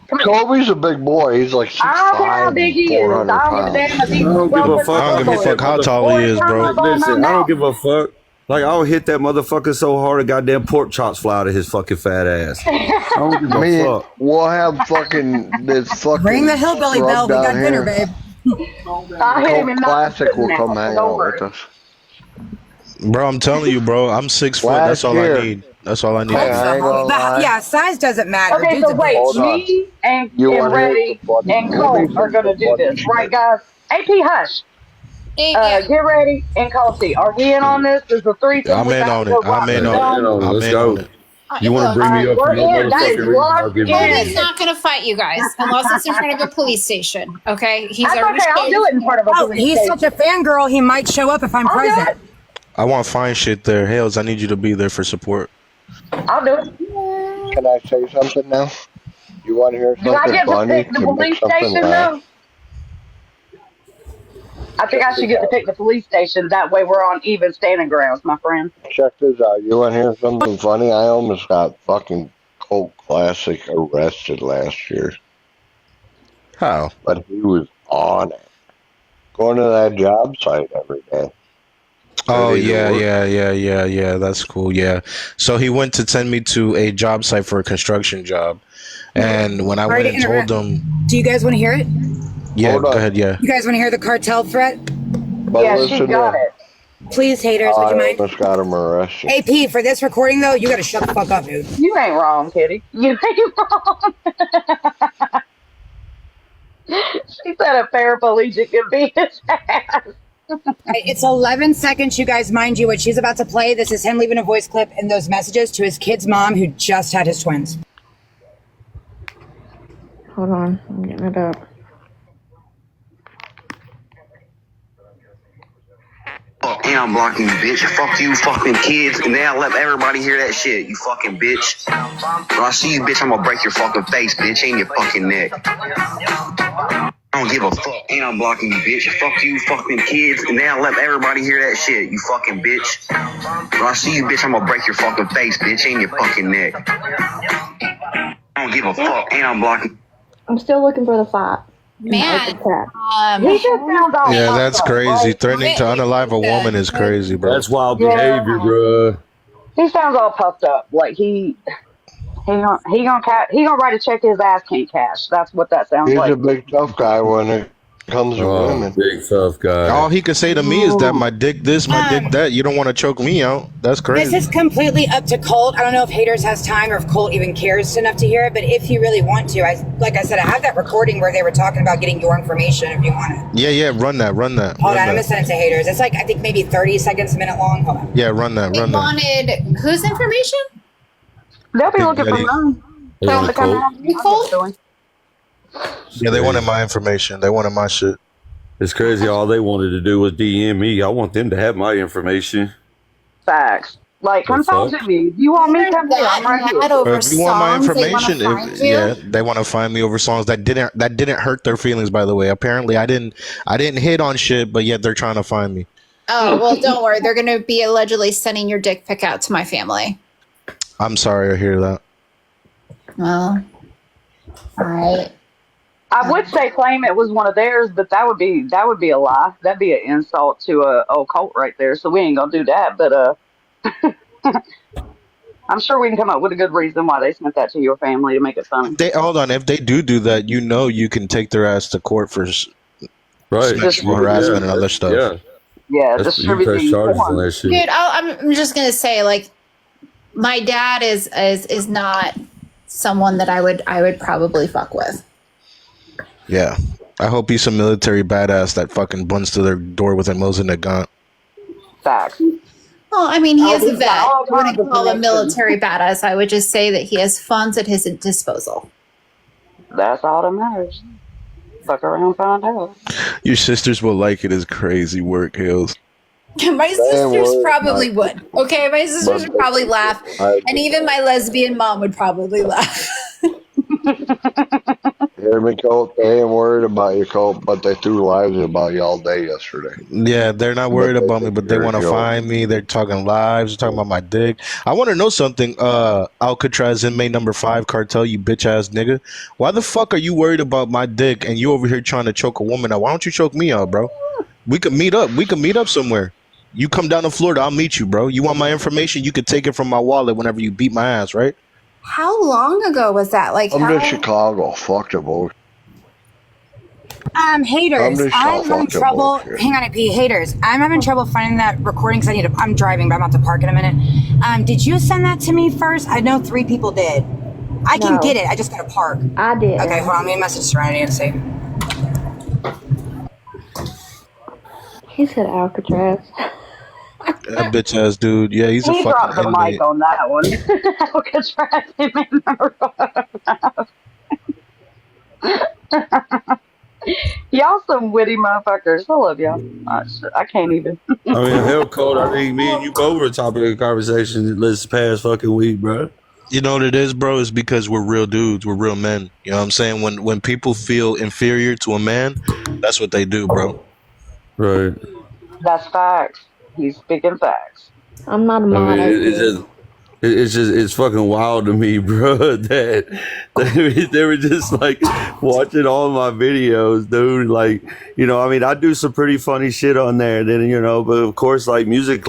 Come here. Kobe's a big boy. He's like 6'5", I don't care how big he is. I 400 don't give a damn if he's I don't give a fuck. I don't give a fuck how tall he is, bro. Listen, I don't give a fuck. Like, I'll hit that motherfucker so hard, a goddamn pork chops fly out of his fucking fat ass. I don't give a fuck. We'll have fucking this fucking. Ring the hillbilly bell. We got dinner, babe. I hit him in Classic will come hang out with us. Bro, I'm telling you, bro, I'm 6 foot. Last That's all year. I need. That's all I need. Hey, I ain't gonna lie. Yeah, size doesn't matter. Okay, Dude's so a wait, Hold on. me and wanna Reddy hear the and Cole are going to do this, right, guys? AP, hush. Get ready and Colty. Are we in on this? There's a threesome. I'm in on it. I'm in on it. Let's in go. on it. You want to bring me up We're for no in. That is motherfucking reason? I'll locked give you in. He's not going to fight you guys unless it's in front of a police station. Okay, he's That's already okay. I'll do it in front of a Oh, police he's station. such a fangirl. He might show up if I'm I'll do present. it. I want fine shit there. Hales, I need you to be there for support. I'll do it. Can I say something now? You want to hear Do I something get to funny pick the to police make something station, laugh? though? I think I should get to pick the police station. That way we're on even standing grounds, my friend. Check this out. You want to hear something funny? I almost got fucking Colt Classic arrested last year, How? but he was on it. Going to that job site every day. Oh, Ready to yeah. That's cool. Yeah. So he went to send me to a job site for a construction job. And when I Sorry went to and told interrupt. them, Do you guys want to hear it? yeah, Hold go on. ahead, yeah. You guys want to hear the cartel threat? But Yeah, listen she got to it. Please, haters, would I you mind? almost got him arrested. AP, for this recording, though, you got to shut the fuck up, dude. You ain't wrong, Kitty. You ain't wrong. She said a paraplegic could beat his ass. It's 11 seconds, you guys. Mind you, what she's about to play, this is him leaving a voice clip and those messages to his kid's mom who just had his twins. Hold on, I'm getting it up. And I'm blocking you, bitch. Fuck you, fucking kids. And now let everybody hear that shit, you fucking bitch. When I see you, bitch, I'm gonna break your fucking face, bitch, and your fucking neck. I don't give a fuck. And I'm blocking you, bitch. Fuck you, fucking kids. And now let everybody hear that shit, you fucking bitch. When I see you, bitch, I'm gonna break your fucking face, bitch, and your fucking neck. I don't give a fuck. And I'm blocking. I'm still looking for the fight. Man, He just sounds all Yeah, fucked that's up, crazy. right? Threatening to unalive a woman is crazy, bro. That's wild Yeah. behavior, bruh. He sounds all puffed up. Like he gonna write a check his ass can't cash. That's what that sounds He's like. a big tough guy, wasn't comes to Oh, women. big tough guy. All he could say to me is that my dick this, my dick that. You don't want to choke me out. That's crazy. This is completely up to Colt. I don't know if Haters has time or if Colt even cares enough to hear it, but if you really want to, like I said, I have that recording where they were talking about getting your information if you want it. Yeah, run that. Hold on, I'm gonna send it to Haters. It's like, I think maybe 30 seconds, a minute long. Hold on. Yeah, run that. They wanted whose information? They'll be looking for mine. Tell them to come out. Colt? Yeah, they wanted my information. They wanted my shit. It's crazy. All they wanted to do was DM me. I want them to have my information. Facts. Like, come talk to me. If you want me to come here, I'm right here. If you want my information, they want to find me over songs that didn't hurt their feelings. By the way, apparently I didn't hit on shit, but yet they're trying to find me. Oh, well, don't worry. They're going to be allegedly sending your dick pic out to my family. I'm sorry to hear that. Well, all right. I would say claim it was one of theirs, but that would be a lie. That'd be an insult to a old Colt right there. So we ain't gonna do that. But I'm sure we can come up with a good reason why they sent that to your family to make it funny. Hold on. If they do that, you can take their ass to court for sexual harassment and other stuff. Yeah, That's, distributing you press charges porn. on that shit. Dude, I'm just going to say, like, my dad is not someone that I would probably fuck with. Yeah. I hope he's some military badass that fucking buns to their door with a Mosin gun. Facts. Well, I mean, he is a he's got vet. all I wouldn't kinds of call him connections. military badass. I would just say that he has funds at his disposal. That's all that matters. Fuck around, find out. Your sisters will like it as crazy work, Hills. My sisters would, probably would. Okay, my sisters would probably laugh. And even my lesbian mom would probably laugh. Hear me, Colt? They ain't worried about you, Colt, but they threw lives about you all day yesterday. Yeah, they're not worried about me, but they want to find me. They're talking lives. They're talking about my dick. I want to know something. Alcatraz inmate number 5 cartel, you bitch ass nigga. Why the fuck are you worried about my dick and you over here trying to choke a woman out? Why don't you choke me out, bro? We could meet up. We could meet up somewhere. You come down to Florida, I'll meet you, bro. You want my information? You could take it from my wallet whenever you beat my ass, right? How long ago was that? Like, I'm to Chicago. Fuck the bullshit. Haters, I'm having trouble. Hang on, P. Haters, I'm having trouble finding that recording because I'm driving, but I'm about to park in a minute. Did you send that to me first? I know 3 people did. I can get it. I just gotta park. I did. Okay, hold on. Let me message Serenity and see. He said Alcatraz. That bitch ass dude. Yeah, he's a He fucking dropped the inmate. mic on that one. Alcatraz inmate number 5. Y'all some witty motherfuckers. I love y'all. I can't even. I mean, hell, Colt, I think me and you both were the topic of the conversation this past fucking week, bro. You know what it is, bro? It's because we're real dudes. We're real men. You know what I'm saying? When people feel inferior to a man, that's what they do, bro. Right. That's facts. He's speaking facts. I'm not a I mod. mean, it's fucking wild to me, bro, that they were just like watching all my videos, dude. Like, you know, I mean, I do some pretty funny shit on there, then, you know, but of course, like music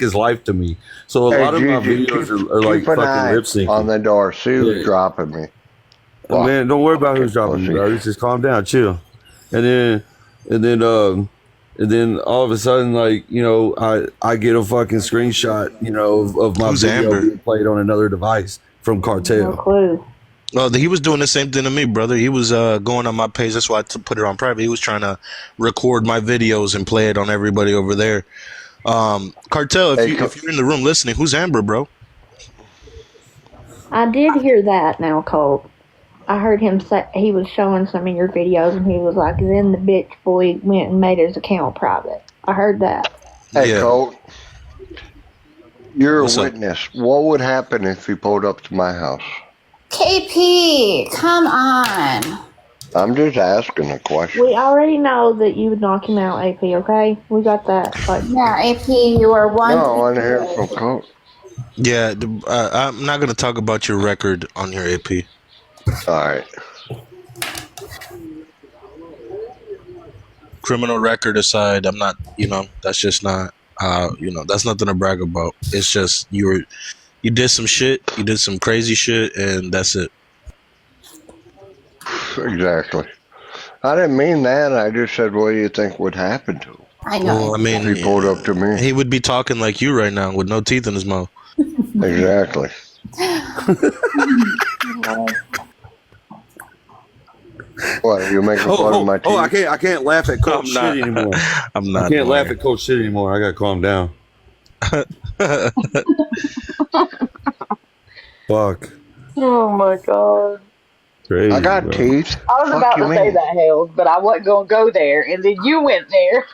is life to me. So a lot of my Gigi, videos are like keep an eye fucking lip syncing. on the door. See who's dropping me. Man, don't worry about who's dropping me, bro. Just calm down, chill. And then all of a sudden, like, you know, I get a fucking screenshot, you know, of my Who's video Amber? being played on another device from Cartel. No clue. Well, he was doing the same thing to me, brother. He was going on my page. That's why I put it on private. He was trying to record my videos and play it on everybody over there. Cartel, if you're in the room listening, who's Amber, bro? I did hear that now, Colt. I heard him say he was showing some of your videos, and he was like, then the bitch boy went and made his account private. I heard that. Hey, Colt, you're What's a up? witness. What would happen if you pulled up to my house? KP, come on. I'm just asking a question. We already know that you would knock him out, AP, okay? We got that. Like, Yeah, AP, you are one. No, I want to hear it from Colt. Yeah, I'm not going to talk about your record on your AP. All right. Criminal record aside, I'm not, you know, that's just not, you know, that's nothing to brag about. It's just you did some shit, you did some crazy shit, and that's it. Exactly. I didn't mean that. I just said, what do you think would happen to him? I know. Well, I mean, He pulled up to me. he would be talking like you right now with no teeth in his mouth. Exactly. What, you making fun of my teeth? I can't laugh at cold shit anymore. I'm not. I can't laugh at cold shit anymore. I gotta calm down. Fuck. Oh my god. Crazy, I got bro. teeth. I was Fuck about you to say mean? that, Hales, but I wasn't going to go there, and then you went there.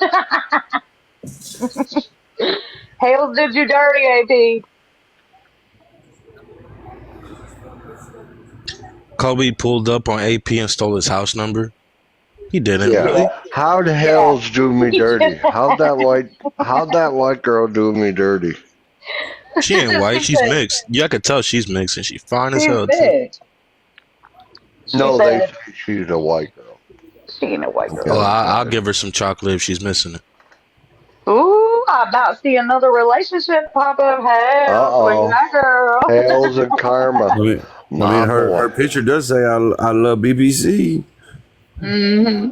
Hales did you dirty, AP. Kobe pulled up on AP and stole his house number. He didn't. Really? Yeah. How the hell's do me dirty? How'd that white girl do me dirty? She ain't white. She's mixed. Yeah, I could tell she's mixed, and she's fine as She's hell too. big. No, they said- say she's a white girl. She ain't a white girl. Well, I'll give her some chocolate if she's missing it. Ooh, I about to see another relationship pop up. Hell, Uh-oh. with that girl. Hells and karma. I mean, My her boy. picture does say I love BBC. Mm-hmm.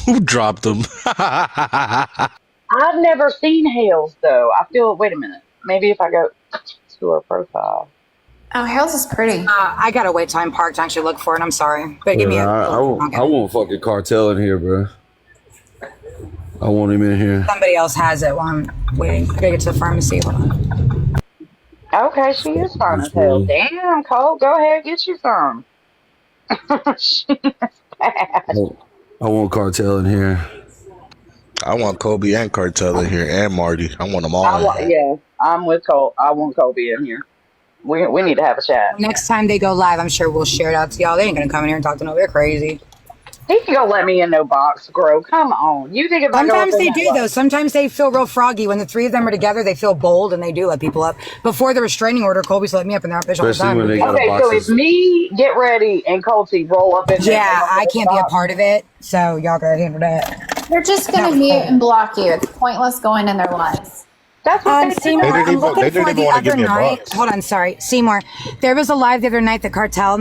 Who dropped him? I've never seen Hales though. I feel. Wait a minute. Maybe if I go to her profile. Oh, Harold's is pretty. I gotta wait till I'm parked to actually look for it. I'm sorry, but give me a. I won't fucking cartel in here, bro. I want him in here. Somebody else has it while I'm waiting. I gotta get to the pharmacy. Hold on. Okay, she is fine as hell. Damn, Cole, go ahead, get you some. She is bad. I want cartel in here. I want Kobe and Cartel in here and Marty. I want them all. in here. Yeah, I'm with Cole. I want Kobe in here. We need to have a chat. Next time they go live, I'm sure we'll share it out to y'all. They ain't gonna come in here and talk to no. They're crazy. He can go let me in no box, Grow. Come on. You think if I go Sometimes up in they that do box- though. Sometimes they feel real froggy when the three of them are together. They feel bold and they do let people up. Before the restraining order, Colby's let me up in their bitch all the Especially time. when they got Okay, so if me, Get Ready, and Colty roll up in there. Yeah, I can't be a part of it, so y'all gotta handle that. They're just gonna mute and block you. It's pointless going in their lives. That's what they Seymour, do. I'm looking for even the wanna give other me a night. box. Hold on, sorry, Seymour. There was a live the other night that Cartel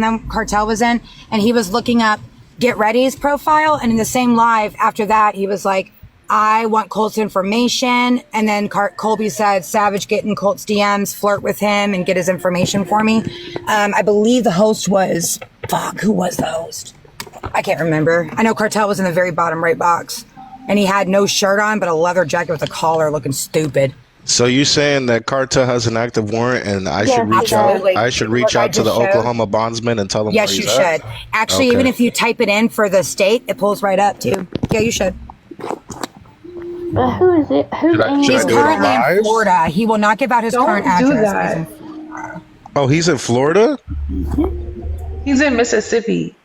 was in, and he was looking up Get Ready's profile, and in the same live after that, he was like, "I want Colt's information," and then Colby said, "Savage, get in Colt's DMs, flirt with him, and get his information for me." I believe the host was who was the host? I can't remember. I know Cartel was in the very bottom right box, and he had no shirt on, but a leather jacket with a collar, looking stupid. So you saying that Cartel has an active warrant, and I Yeah, should reach out? absolutely. I should reach Look, I out to the just showed- Oklahoma bondsman and tell them. Yes, where you he's at? should. Actually, Okay. even if you type it in for the state, it pulls right up too. Yeah, you should. But who is it? Who's Should I in do He's it currently in live? Florida. He will not give out his Don't current do address. that. Oh, he's in Florida. He's in Mississippi.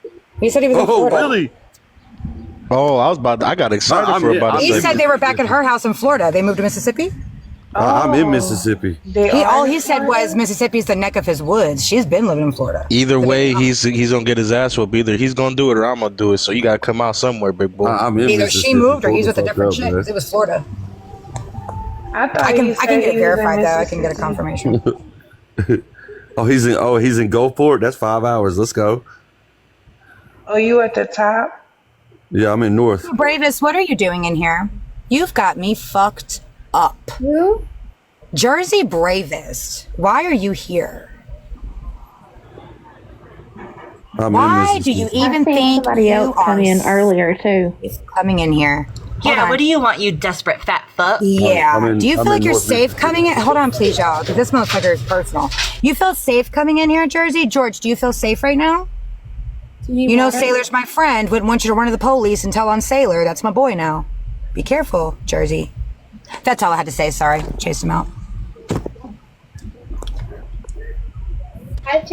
He said he was in Oh, Florida. really? Oh, I got excited I'm- for about a He second. said they were back at her house in Florida. They moved to Mississippi. I'm in Mississippi. All he said was Mississippi's the neck of his woods. She's been living in Florida. Either way, he's gonna get his ass whooped. Either he's gonna do it or I'm gonna do it. So you gotta come out somewhere, big boy. I'm in Either Mississippi. she moved or he's Pull with a the fuck different up, chick. man. 'Cause it was Florida. I thought I he can said get it he was in verified though. I can get a Mississippi. confirmation. He's in Gulfport. That's 5 hours. Let's go. Oh, you at the top? Yeah, I'm in North. Bravest, what are you doing in here? You've got me fucked up. Who? Jersey Bravest, why are you here? I'm in Why do you Mississippi. even I think think somebody you else are come in earlier too. safe coming in here? Hold Yeah, on. what do you want, you desperate fat fuck? Yeah. I'm Do you in feel like you're North safe Mississippi. coming in? Hold on, please, y'all, because this motherfucker is personal. You feel safe coming in here, Jersey? George, do you feel safe right now? You know, Sailor's my friend. Wouldn't want you to run to the police and tell on Sailor. That's my boy now. Be careful, Jersey. That's all I had to say. Sorry. Chased him out.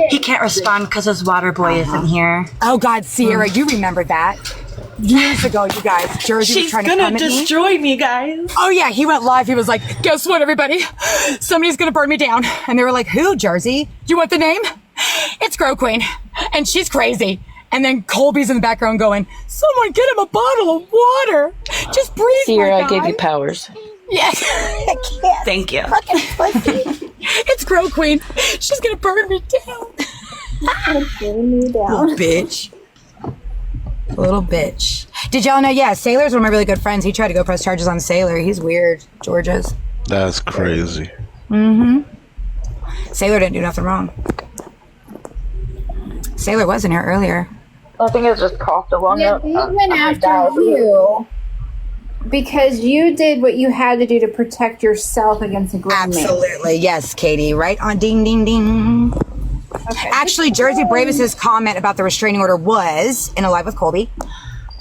He can't respond because his water boy isn't here. Oh, God, Sierra, you remember that. Years ago, you guys. Jersey was She's trying to gonna come at me. destroy me, guys. Oh, yeah, he went live. He was like, guess what, everybody? Somebody's going to burn me down. And they were like, who, Jersey? Do you want the name? It's Grow Queen. And she's crazy. And then Colby's in the background going, someone get him a bottle of water. Just breathe, Sierra, my I gave guy." you powers. Yes. I can't. Thank you. Fucking pussy. It's Grow Queen. She's going to burn me down. Bring me down. Little bitch. Little bitch. Did y'all know? Yeah, Sailor's one of my really good friends. He tried to go press charges on Sailor. He's weird. George's. That's crazy. Sailor didn't do nothing wrong. Sailor was in here earlier. I think it's just coughed along. Yeah, they went after you because you did what you had to do to protect yourself against a grown man. Absolutely. Yes, Katie. Right on ding, ding, ding. Okay. Actually, Jersey Bravis's comment about the restraining order was in a live with Colby.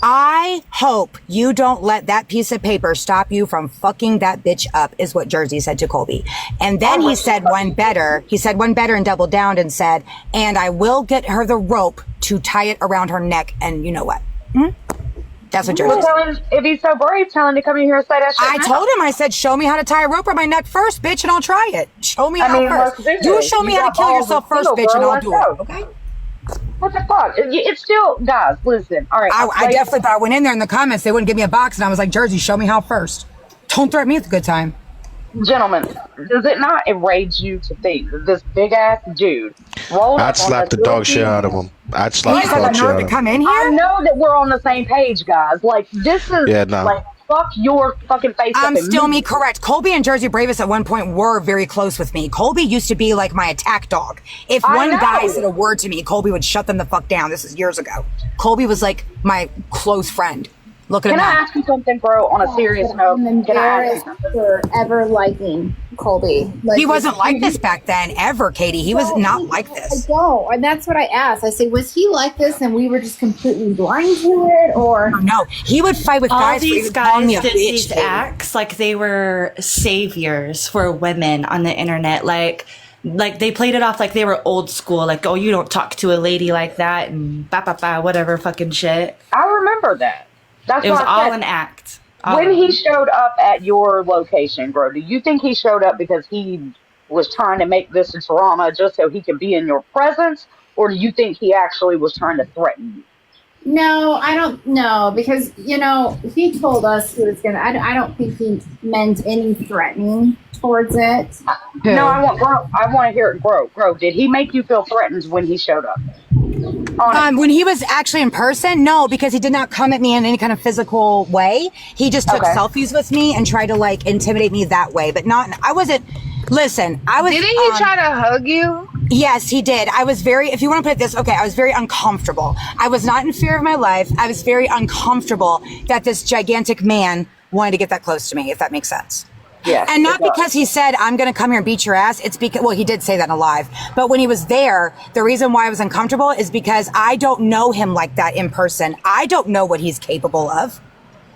I hope you don't let that piece of paper stop you from fucking that bitch up, is what Jersey said to Colby. And then he said one better. He said one better and doubled down and said, and I will get her the rope to tie it around her neck. And you know what? That's what Jersey Well, said. tell him, if he's so brave, tell him to come in here and say that shit. I told him, I said, show me how to tie a rope around my neck first, bitch, and I'll try it. Show me how first. You show me how to kill yourself first, bitch, and I'll do it. Okay? What the fuck? It's still, guys, listen. All right. I definitely thought I went in there in the comments. They wouldn't give me a box, and I was like, Jersey, show me how first. Don't threaten me with a good time. Gentlemen, does it not enrage you to think that this big ass dude rolled up I'd slap the dog shit out of him. I'd slap the dog shit out of him. Come in here? I know that we're on the same page, guys. Like, this is like, fuck your fucking face up. Still me correct. Colby and Jersey Bravis at one point were very close with me. Colby used to be like my attack dog. If one guy said a word to me, Colby would shut them the fuck down. This is years ago. Colby was like my close friend. Look at him. Can I ask you something, bro, on a serious note? I'm embarrassed for ever liking Colby. Like, he wasn't like this back then, ever, Katie. He was not like this. I don't. And that's what I asked. I said, was he like this and we were just completely blind to it? Or no, he would fight with all guys. these guys did these acts like they were saviors for women on the internet. Like they played it off like they were old school. Like, oh, you don't talk to a lady like that and whatever fucking shit. I remember that. That's it was what I all said. an act. When he showed up at your location, bro, do you think he showed up because he was trying to make this a drama just so he could be in your presence? Or do you think he actually was trying to threaten you? no, I don't know because, he told us he was going to, I don't think he meant any threatening towards it. No, I want to hear it grow. Did he make you feel threatened when he showed up? When he was actually in person, no, because he did not come at me in any kind of physical way. He just took selfies with me and tried to like intimidate me that way, but not. I wasn't. Listen, I was. Didn't he try to hug you? Yes, he did. I was very. If you want to put it this, okay, I was very uncomfortable. I was not in fear of my life. I was very uncomfortable that this gigantic man wanted to get that close to me. If that makes sense. Yes, and not because he said, I'm going to come here and beat your ass. It's because, well, he did say that in a live. But when he was there, the reason why I was uncomfortable is because I don't know him like that in person. I don't know what he's capable of.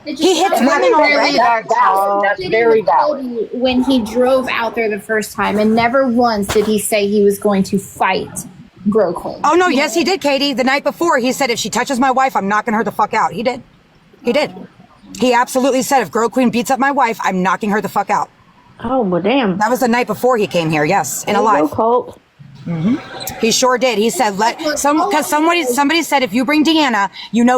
He hits women already. That's very valid. When he drove out there the first time, and never once did he say he was going to fight Grow Queen. Oh, no, yes, he did, Katie. The night before, he said, if she touches my wife, I'm knocking her the fuck out. He did. He did. He absolutely said, if Grow Queen beats up my wife, I'm knocking her the fuck out. Oh, well, damn. That was the night before he came here, yes, in a live. Colt. He sure did. He said, because somebody said, if you bring Deanna,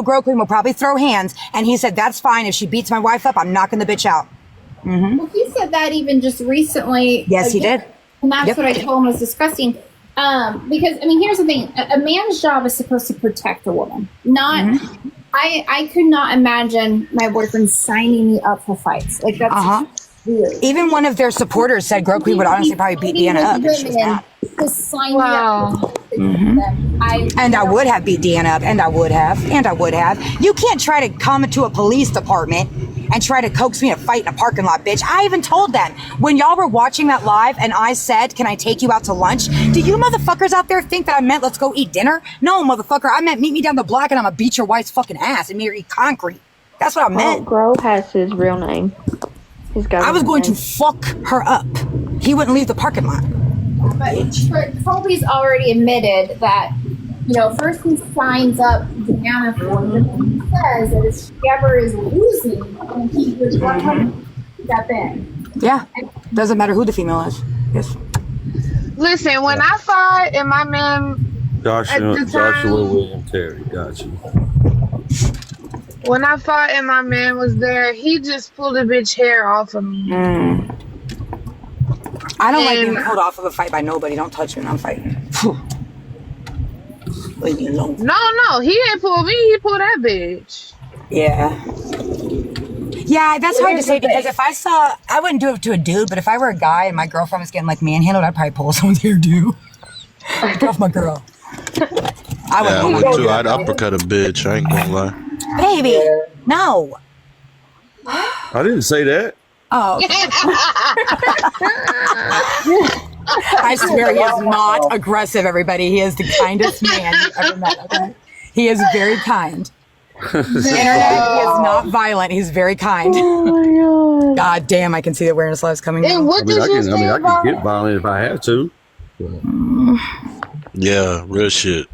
Grow Queen will probably throw hands. And he said, that's fine. If she beats my wife up, I'm knocking the bitch out. Well, he said that even just recently. Yes, he did. And that's what I told him was disgusting. Because, here's the thing. A man's job is supposed to protect a woman. Not... I could not imagine my boyfriend signing me up for fights. Like, that's weird. Even one of their supporters said Grow Queen would honestly probably beat Deanna up if she was mad. To sign me up. And I would have beat Deanna up, and I would have. You can't try to come into a police department and try to coax me to fight in a parking lot, bitch. I even told them, when y'all were watching that live and I said, can I take you out to lunch? Do you motherfuckers out there think that I meant let's go eat dinner? No, motherfucker, I meant meet me down the block and I'm gonna beat your wife's fucking ass and make her eat concrete. That's what I meant. Grove has his real name. I was going to fuck her up. He wouldn't leave the parking lot. But Colby's already admitted that, first he signs up Deanna for it, and he says that if she ever is losing, he would want her to step in. Yeah, doesn't matter who the female is. Yes. Listen, when I saw it and my man Joshua William Terry, got you. When I fought and my man was there, he just pulled a bitch hair off of me. I don't like being pulled off of a fight by nobody. Don't touch me when I'm fighting. Leave me alone. No, he ain't pull me. He pulled that bitch. Yeah. Yeah, that's hard to say because if I wouldn't do it to a dude, but if I were a guy and my girlfriend was getting like manhandled, I'd probably pull someone's hair too. Get off my girl. I would too. I'd uppercut a bitch. I ain't gonna lie. Baby, no. I didn't say that. Oh. I swear he is not aggressive, everybody. He is the kindest man you've ever met. Okay? He is very kind. The internet, he is not violent. He's very kind. Oh my god. God damn, I can see the awareness levels coming down. I can get violent if I have to. Yeah, real shit.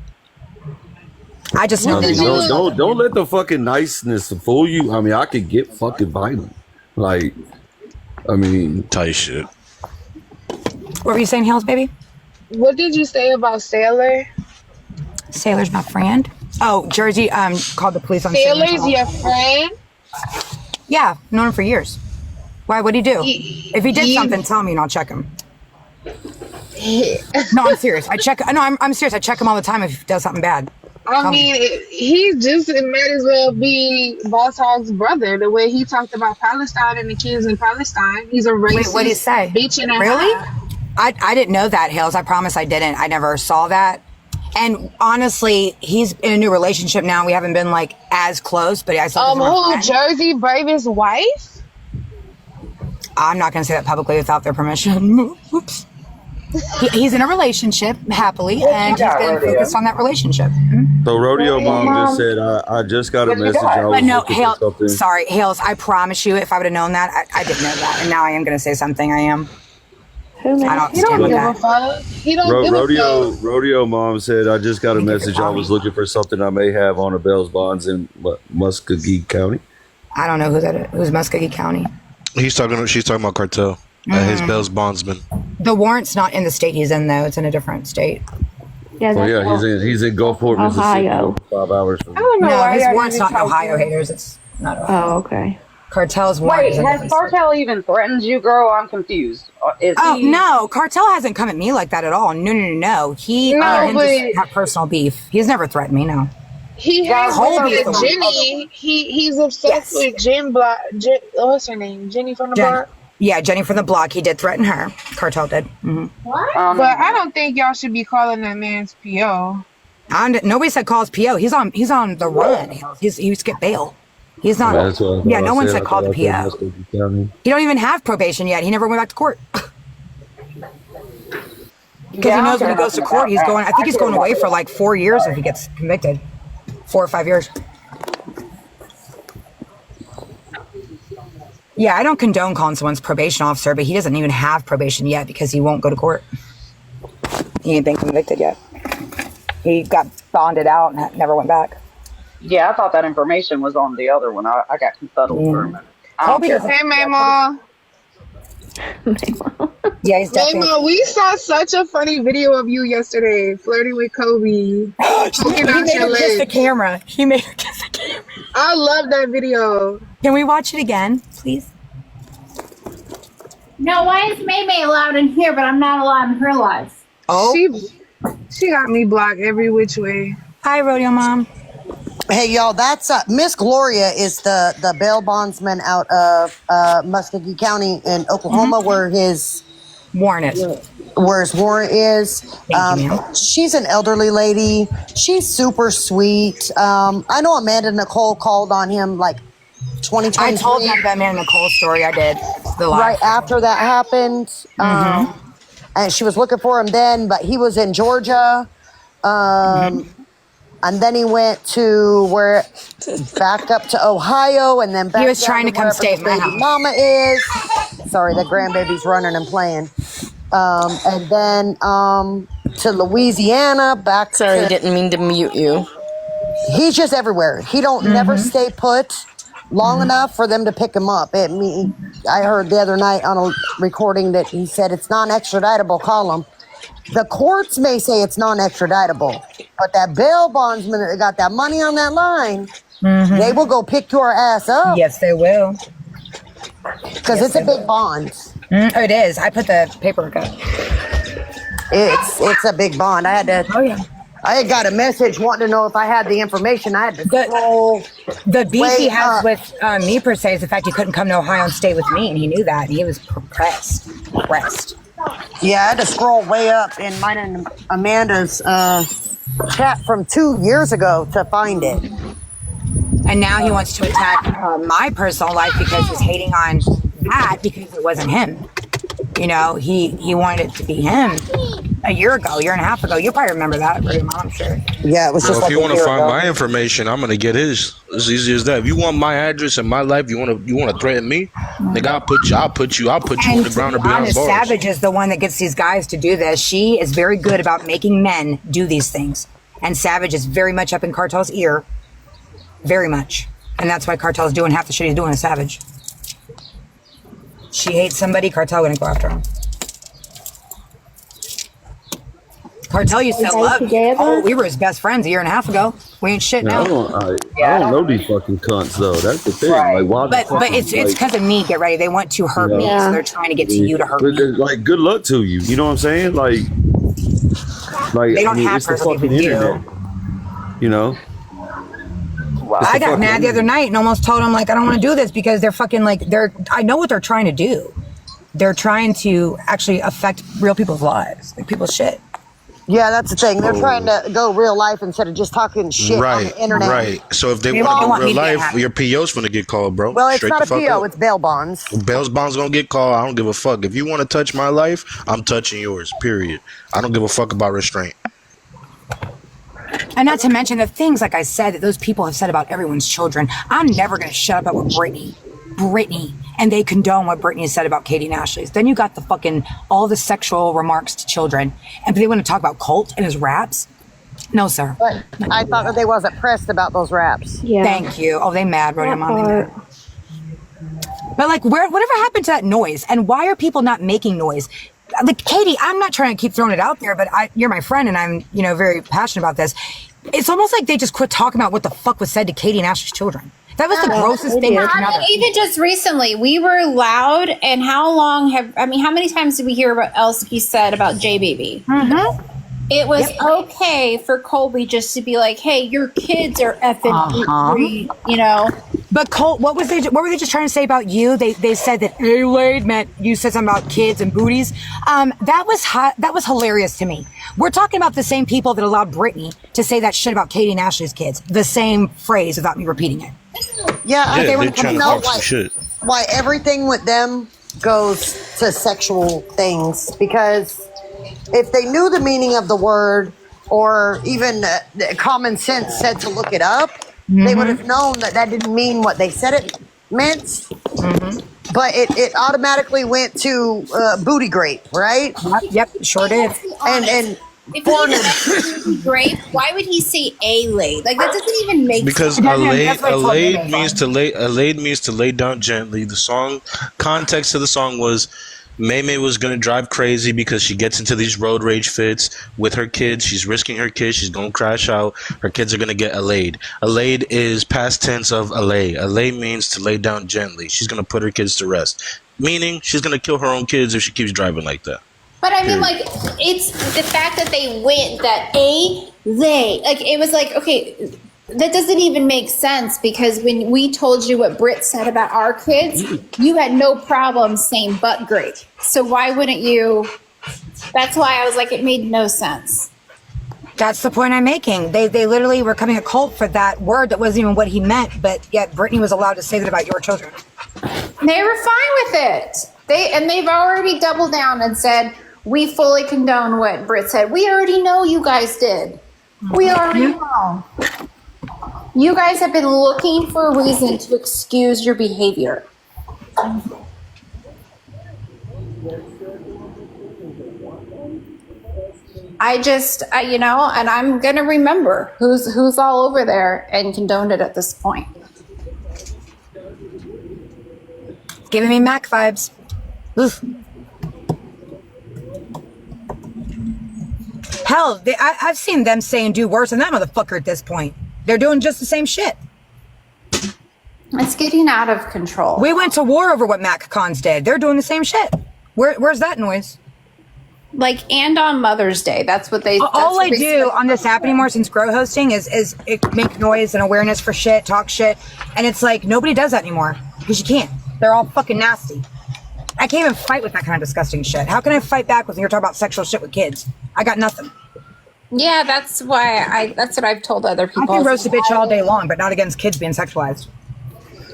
I just know don't let the fucking niceness fool you. I mean, I could get fucking violent. Like, I mean, tight shit. What were you saying, Hills, baby? What did you say about Sailor? Sailor's my friend. Oh, Jersey called the police on Sailor's your friend? Yeah, known him for years. Why? What'd he do? If he did something, tell me and I'll check him. No, I'm serious. I'm serious. I check him all the time if he does something bad. I mean, he just might as well be Boss Hogg's brother. The way he talked about Palestine and the kids in Palestine, he's a racist. Wait, what did he say? Bitch and a really? half. I didn't know that, Hills. I promise I didn't. I never saw that. And honestly, he's in a new relationship now. We haven't been like as close, but I saw. Who? Jersey Braven's wife? I'm not going to say that publicly without their permission. Oops. He's in a relationship happily, and he's going to focus on that relationship. So Rodeo Mom just said, I just got a message. But no, Hales, sorry, Hales, I promise you, if I would have known that, I didn't know that. And now I am going to say something. I am. I don't stand with that. He don't give a fuck. Rodeo Mom said, I just got a message. I was looking for something I may have on a Bell's Bonds in Muskogee County. I don't know who that is. Who's Muskogee County? She's talking about Cartel. His Bell's bondsman. The warrant's not in the state he's in, though. It's in a different state. Yeah, he's in Gulfport, Ohio. Mississippi. 5 hours from No, his warrant's not in Ohio, haters. It's not Ohio. Oh, okay. Cartel's warrant. Wait, has Cartel even threatened you, girl? I'm confused. No, Cartel hasn't come at me like that at all. No. He just have personal beef. He's never threatened me. No. He has with Jenny. He's obsessed with Jen Block. What's her name? Jenny from the block. Yeah, Jenny from the block. He did threaten her. Cartel did. Mm-hmm. What? But I don't think y'all should be calling that man's PO. Nobody said call his PO. He's on the run. He's get bail. He's not. No one said call the PO. He don't even have probation yet. He never went back to court. Because he knows when he goes to court, he's going. I think he's going away for like 4 years if he gets convicted. 4 or 5 years. Yeah, I don't condone calling someone's probation officer, but he doesn't even have probation yet because he won't go to court. He ain't been convicted yet. He got bonded out and never went back. Yeah, I thought that information was on the other one. I got confuddled for a minute. Hey, Mama. Yeah, he's definitely. Mama, we saw such a funny video of you yesterday flirting with Kobe. He made her kiss the camera. He made her kiss the camera. I love that video. Can we watch it again, please? No, why is May allowed in here, but I'm not allowed in her life? Oh, she got me blocked every which way. Hi, Rodeo Mom. Hey, y'all, that's Miss Gloria is the bail bondsman out of Muskogee County in Oklahoma, where his warrant is. Where his warrant is. She's an elderly lady. She's super sweet. I know Amanda Nicole called on him like 2023. I told them that Amanda Nicole story. I did. Right after that happened. And she was looking for him then, but he was in Georgia. And then he went to back up to Ohio, and then back he was trying to come stay at my house. Mama is. Sorry, the grandbaby's running and playing. And then to Louisiana, back. Sorry, didn't mean to mute you. He's just everywhere. He don't never stay put long enough for them to pick him up. I heard the other night on a recording that he said it's non-extraditable. Call him. The courts may say it's non-extraditable, but that bail bondsman that got that money on that line, they will go pick your ass up. Yes, they will. Because it's a big bond. It is. I put the paperwork up. It's a big bond. I had to. Oh yeah. I had got a message wanting to know if I had the information. I had to scroll. The beef way he has up. with me per se is the fact he couldn't come to Ohio and stay with me, and he knew that, and he was pressed. Yeah, I had to scroll way up in mine and Amanda's chat from 2 years ago to find it. And now he wants to attack my personal life because he's hating on that because it wasn't him. You know, he wanted it to be him a year and a half ago. You probably remember that, right, Mom? Sure. Yeah, it was just if you want to find my information, I'm gonna get his. As easy as that. If you want my address and my life, you want to threaten me, nigga, I'll put you on the ground or behind bars. Savage is the one that gets these guys to do this. She is very good about making men do these things, and Savage is very much up in Cartel's ear, very much, and that's why Cartel's doing half the shit he's doing to Savage. She hates somebody, Cartel gonna go after him. Cartel used to love you. Oh, we were his best friends a year and a half ago. We ain't shit now. I don't know these fucking cunts though. That's the thing. Right. Like, why but it's because of me. Get ready. They want to hurt me, so they're trying to get to you to hurt me. Like, good luck to you. You know what I'm saying? Like they don't have personally with you. You know. Wow. I got mad the other night and almost told them, like, I don't want to do this because they're fucking, like, I know what they're trying to do. They're trying to actually affect real people's lives, like people's shit. Yeah, that's the thing. They're trying to go real life instead of just talking shit on the internet. Right. So if they want to go real life, your PO's gonna get called, bro. Well, it's Straight not a PO, up. it's bail bonds. Bail bonds gonna get called. I don't give a fuck. If you want to touch my life, I'm touching yours. Period. I don't give a fuck about restraint. And not to mention the things, like I said, that those people have said about everyone's children. I'm never going to shut up about Brittany, and they condone what Brittany said about Katie and Ashley's. Then you got the fucking, all the sexual remarks to children. And they want to talk about Colt and his raps. No, sir. But I thought that they wasn't pressed about those raps. Yeah. Thank you. Oh, they mad, Roddy Mom. But like, whatever happened to that noise? And why are people not making noise? Like, Katie, I'm not trying to keep throwing it out there, but you're my friend and I'm, very passionate about this. It's almost like they just quit talking about what the fuck was said to Katie and Ashley's children. That was the grossest thing. Even just recently, we were loud, and how many times did we hear what else he said about J Baby? Mm-hmm. It was okay for Colby just to be like, "Hey, your kids are effing free," But Colt, what were they just trying to say about you? They said that A-Laid meant you said something about kids and booties. That was hilarious to me. We're talking about the same people that allowed Brittany to say that shit about Katie and Ashley's kids. The same phrase without me repeating it. Yeah, they're trying to talk some shit. Why everything with them goes to sexual things, because if they knew the meaning of the word, or even common sense said to look it up, they would have known that didn't mean what they said it meant. Mm-hmm. But it automatically went to booty grape, right? Yep, sure did. And if he said grape, why would he say A-Laid? Like, that doesn't even make because sense. Allayed means to lay down gently. The song context of the song was May was going to drive crazy because she gets into these road rage fits with her kids. She's risking her kids. She's going to crash out. Her kids are going to get allayed. Allayed is past tense of allay. Allay means to lay down gently. She's going to put her kids to rest, meaning she's going to kill her own kids if she keeps driving like that. But I mean, like, it's the fact that they went that they, like, it was like, okay, that doesn't even make sense, because when we told you what Britt said about our kids, you had no problem saying butt great. So why wouldn't you? That's why I was like, it made no sense. That's the point I'm making. They literally were coming a cult for that word that wasn't even what he meant, but yet Brittany was allowed to say that about your children. They were fine with it. They've already doubled down and said, we fully condone what Britt said. We already know you guys did. We already know. You guys have been looking for a reason to excuse your behavior. And I'm going to remember who's all over there and condoned it at this point. Giving me Mac vibes. Oof. Hell, I've seen them say and do worse than that motherfucker at this point. They're doing just the same shit. It's getting out of control. We went to war over what Mac Cons did. They're doing the same shit. Where's that noise? Like, and on Mother's Day. That's what they. All I do on this app anymore since grow hosting is make noise and awareness for shit, talk shit, and it's like nobody does that anymore because you can't. They're all fucking nasty. I can't even fight with that kind of disgusting shit. How can I fight back when you're talking about sexual shit with kids? I got nothing. Yeah, that's why that's what I've told other people. I can roast a bitch all day long, but not against kids being sexualized.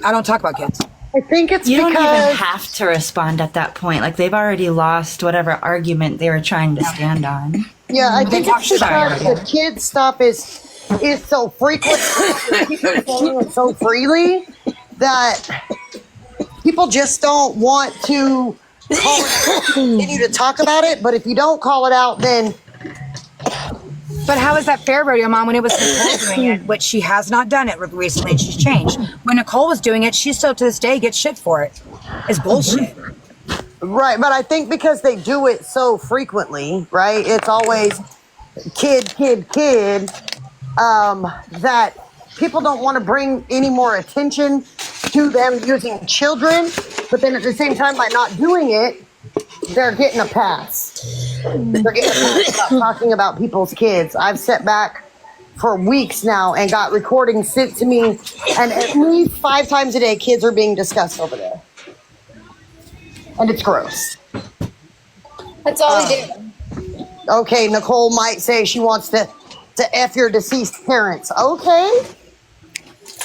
I don't talk about kids. I think it's you because don't even have to respond at that point. Like they've already lost whatever argument they were trying to stand on. Yeah, I think it's because the kid stuff is so frequent, people saying it so freely that people just don't want to call it out, continue to talk about it. But if you don't call it out, then. But how is that fair, Rodeo Mom, when it was Nicole doing it, which she has not done it recently, she's changed. When Nicole was doing it, she still to this day gets shit for it. It's bullshit. Right, but I think because they do it so frequently, right? It's always kid, that people don't want to bring any more attention to them using children, but then at the same time, by not doing it, they're getting a pass. They're getting a pass about talking about people's kids. I've sat back for weeks now and got recordings sent to me, and at least 5 times a day, kids are being discussed over there. And it's gross. That's all we do. Okay, Nicole might say she wants to F your deceased parents. Okay.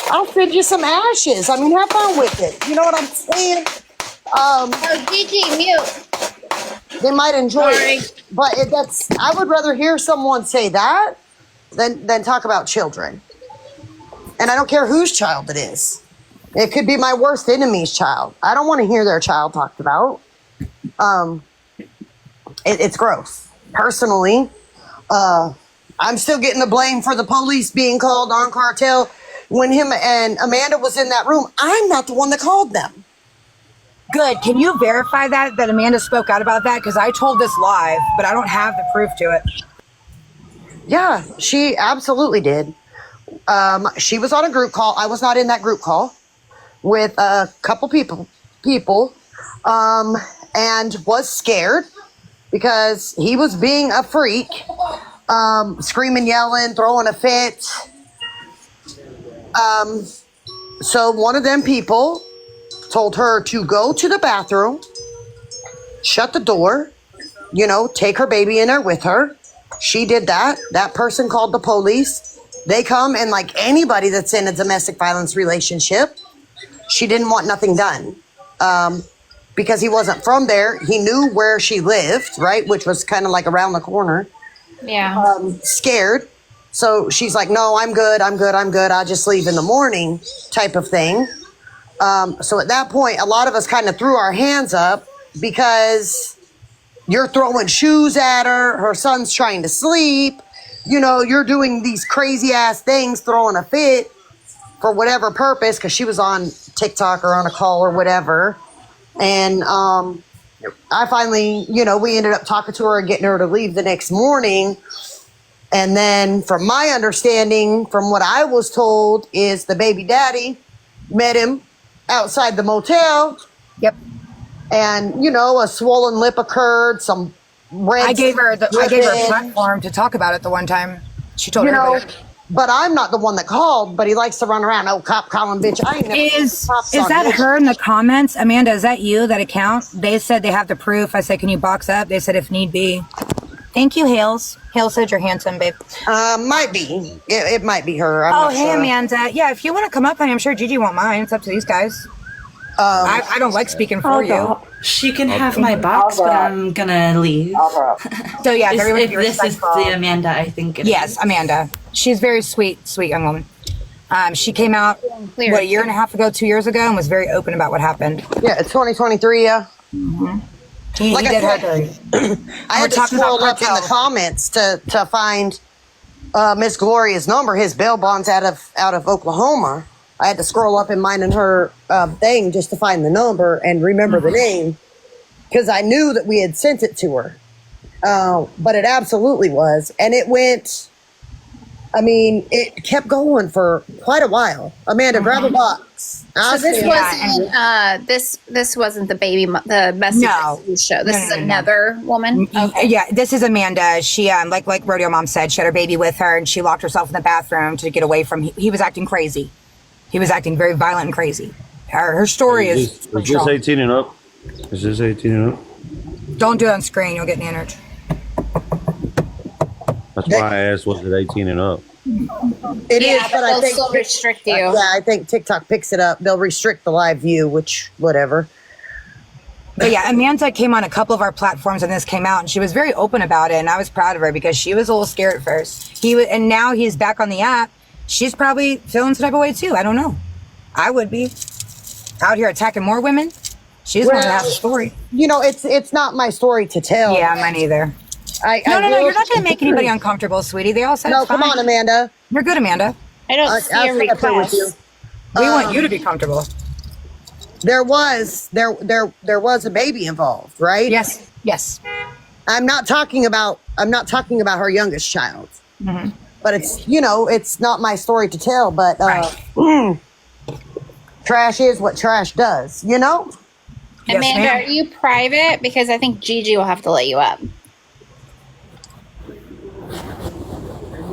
I'll feed you some ashes. I mean, have fun with it. You know what I'm saying? Gigi, mute. They might enjoy it, but I would rather hear someone say that than talk about children. And I don't care whose child it is. It could be my worst enemy's child. I don't want to hear their child talked about. It's gross. Personally, I'm still getting the blame for the police being called on cartel when him and Amanda was in that room. I'm not the one that called them. Good. Can you verify that Amanda spoke out about that? Because I told this live, but I don't have the proof to it. Yeah, she absolutely did. She was on a group call. I was not in that group call with a couple people, and was scared because he was being a freak, screaming, yelling, throwing a fit. So one of them people told her to go to the bathroom, shut the door, take her baby in there with her. She did that. That person called the police. They come, and like anybody that's in a domestic violence relationship, she didn't want nothing done. Because he wasn't from there. He knew where she lived, right? Which was kind of like around the corner. Yeah. Scared. So she's like, no, I'm good. I'll just leave in the morning type of thing. So at that point, a lot of us kind of threw our hands up because you're throwing shoes at her. Her son's trying to sleep. You're doing these crazy ass things, throwing a fit for whatever purpose, because she was on TikTok or on a call or whatever. And I finally, we ended up talking to her and getting her to leave the next morning. And then from my understanding, from what I was told, is the baby daddy met him outside the motel. Yep. And, a swollen lip occurred, some red. I gave her a platform to talk about it the one time. She told everybody. But I'm not the one that called, but he likes to run around. Oh, cop calling bitch. I ain't never Is that her in the comments? Amanda, is that you, that account? They said they have the proof. I said, can you box up? They said if need be. Thank you, Hales. Hales said you're handsome, babe. Might be. It might be her. I'm oh, not hey, sure. Amanda. Yeah, if you want to come up, honey, I'm sure Gigi won't mind. It's up to these guys. I don't like speaking for you. She can have my box, but I'm gonna leave. So yeah, if this is the Amanda, I think it yes, is. Amanda. She's very sweet young woman. She came out, a year and a half ago, 2 years ago, and was very open about what happened. Yeah, it's 2023, yeah. Mm-hmm. Like I had to scroll up in the comments to find Miss Gloria's number, his bail bonds out of Oklahoma. I had to scroll up in mine and her thing just to find the number and remember the name, because I knew that we had sent it to her. But it absolutely was. And it went I mean, it kept going for quite a while. Amanda, grab a box. So this wasn't this wasn't the the message show. This is another woman. Okay. Yeah, this is Amanda. She like Rodeo Mom said, she had her baby with her and she locked herself in the bathroom to get away from. He was acting crazy. He was acting very violent and crazy. Her story is this 18 and up? Is this 18 and up? Don't do it on screen. You'll get nannered. That's why I asked, was it 18 and up? It is, but I they'll think still restrict you. Yeah, I think TikTok picks it up. They'll restrict the live view, which whatever. But yeah, Amanda came on a couple of our platforms and this came out, and she was very open about it, and I was proud of her because she was a little scared at first. And now he's back on the app. She's probably feeling some type of way too. I don't know. I would be out here attacking more women. She just wanted to have a story. You know, it's not my story to tell. Yeah, mine either. No, you're not going to make anybody uncomfortable, sweetie. They all said no. It's fine. Come on, Amanda. You're good, Amanda. I don't see a request. We want you to be comfortable. There was a baby involved, right? Yes. I'm not talking about her youngest child. Mm-hmm. But it's not my story to tell. But trash is what trash does. Amanda, are you private? Because I think Gigi will have to let you up.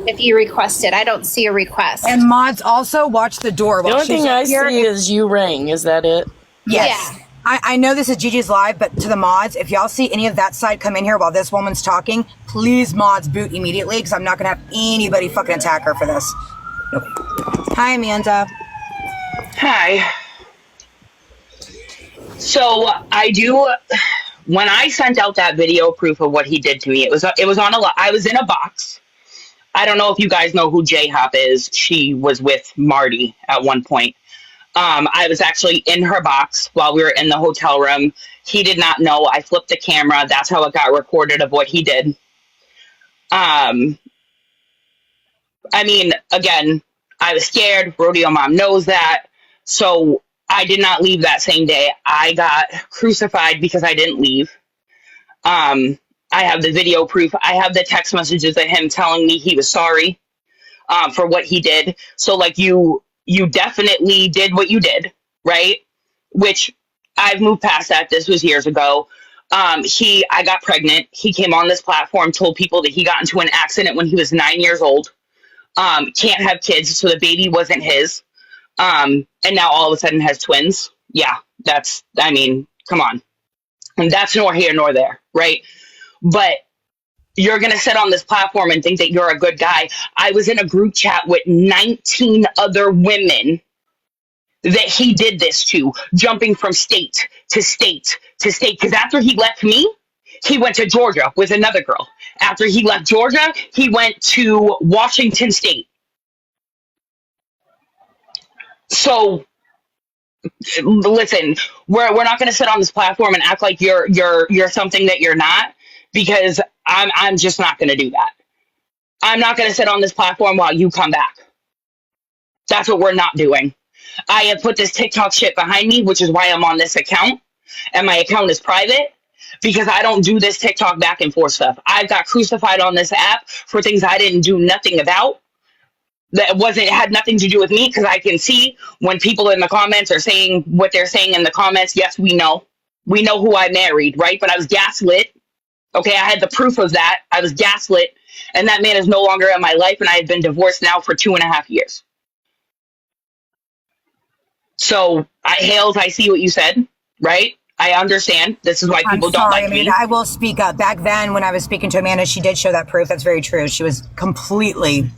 If you request it, I don't see a request. And mods also watch the door. The only thing I see is you rang. Is that it? Yes. Yeah. I know this is Gigi's live, but to the mods, if y'all see any of that side come in here while this woman's talking, please mods boot immediately because I'm not going to have anybody fucking attack her for this. Okay. Hi, Amanda. Hi. So when I sent out that video proof of what he did to me, it was on I was in a box. I don't know if you guys know who J-Hop is. She was with Marty at one point. I was actually in her box while we were in the hotel room. He did not know. I flipped the camera. That's how it got recorded of what he did. I mean, again, I was scared. Rodeo Mom knows that. So I did not leave that same day. I got crucified because I didn't leave. I have the video proof. I have the text messages of him telling me he was sorry for what he did. So, like, you definitely did what you did, right? Which I've moved past that. This was years ago. I got pregnant. He came on this platform, told people that he got into an accident when he was 9 years old. Can't have kids, so the baby wasn't his. And now all of a sudden has twins. Yeah, come on. And that's nor here nor there, right? But you're going to sit on this platform and think that you're a good guy. I was in a group chat with 19 other women that he did this to, jumping from state to state to state. Because after he left me, he went to Georgia with another girl. After he left Georgia, he went to Washington State. So listen, we're not going to sit on this platform and act like you're something that you're not, because I'm just not going to do that. I'm not going to sit on this platform while you come back. That's what we're not doing. I have put this TikTok shit behind me, which is why I'm on this account, and my account is private, because I don't do this TikTok back and forth stuff. I've got crucified on this app for things I didn't do nothing about. That had nothing to do with me, because I can see when people in the comments are saying what they're saying in the comments. Yes, we know who I married, right? But I was gaslit. Okay, I had the proof of that. I was gaslit, and that man is no longer in my life, and I have been divorced now for 2.5 years. So, Hales, I see what you said, right? I understand. This is why people don't like me. I will speak up. Back then, when I was speaking to Amanda, she did show that proof. That's very true. She was completely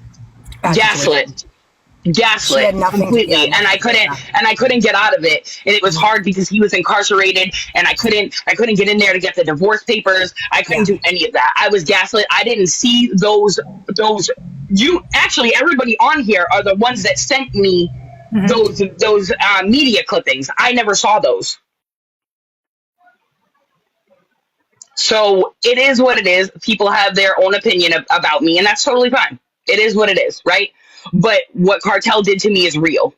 gaslit completely, and I couldn't get out of it, and it was hard because he was incarcerated, and I couldn't get in there to get the divorce papers. I couldn't do any of that. I was gaslit. I didn't see those. You actually, everybody on here are the ones that sent me those media clippings. I never saw those. So it is what it is. People have their own opinion about me, and that's totally fine. It is what it is, right? But what Cartel did to me is real.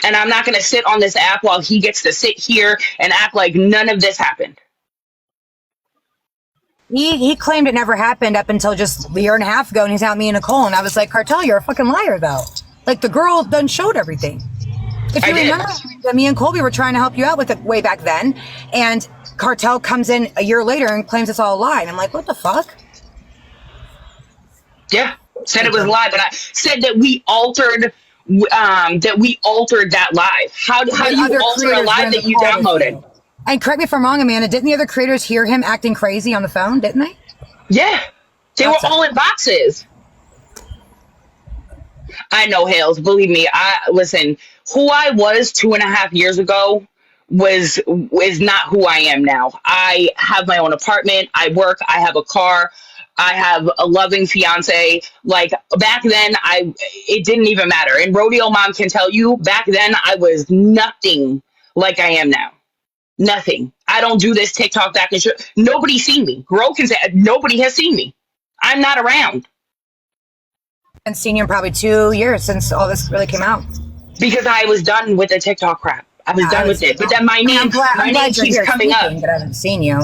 And I'm not going to sit on this app while he gets to sit here and act like none of this happened. He claimed it never happened up until just a year and a half ago, and he's out me and Nicole, and I was like, Cartel, you're a fucking liar, though. Like, the girl done showed everything. If you remember, me and Colby were trying to help you out with it way back then, and Cartel comes in a year later and claims it's all a lie, and I'm like, what the fuck? Yeah, said it was a lie, but I said that we altered that live. How do you alter a live that you downloaded? And correct me if I'm wrong, Amanda, didn't the other creators hear him acting crazy on the phone, didn't they? Yeah, they were all in boxes. I know, Hales. Believe me, listen. Who I was 2.5 years ago is not who I am now. I have my own apartment. I work. I have a car. I have a loving fiance. Like back then, it didn't even matter. And Rodeo Mom can tell you, back then I was nothing like I am now. Nothing. I don't do this TikTok back and shit. Nobody's seen me. Gro can say nobody has seen me. I'm not around. And seen you in probably 2 years since all this really came out. Because I was done with the TikTok crap. I was done with it. But then my name keeps coming up. But I haven't seen you.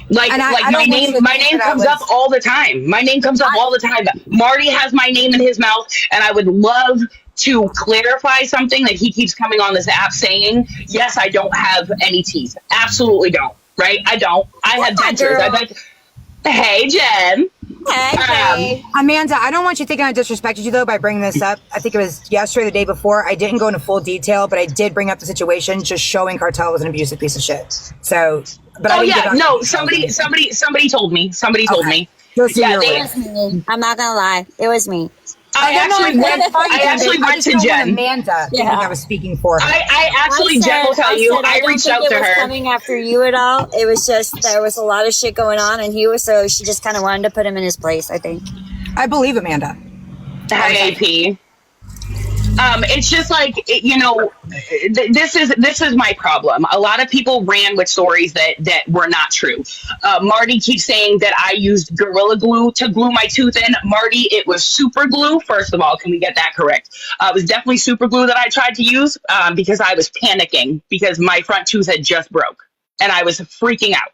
Like my name comes up all the time. My name comes up all the time. Marty has my name in his mouth, and I would love to clarify something that he keeps coming on this app saying. Yes, I don't have any teeth. Absolutely don't. Right? I don't. I have dentures. Hey, Jen. Hey. Amanda, I don't want you thinking I disrespected you, though, by bringing this up. I think it was yesterday or the day before. I didn't go into full detail, but I did bring up the situation, just showing Cartel was an abusive piece of shit. So, but somebody told me. Somebody told me. It was me. I'm not gonna lie. It was me. I actually went to Jen. Amanda, thinking I was speaking for her. Jen will tell you. I reached out to her. Coming after you at all. It was just there was a lot of shit going on, and so she just kind of wanted to put him in his place. I think. I believe Amanda. Hi, AP. It's just like this is my problem. A lot of people ran with stories that were not true. Marty keeps saying that I used Gorilla Glue to glue my tooth in. Marty, it was super glue. First of all, can we get that correct? It was definitely super glue that I tried to use because I was panicking because my front tooth had just broke and I was freaking out.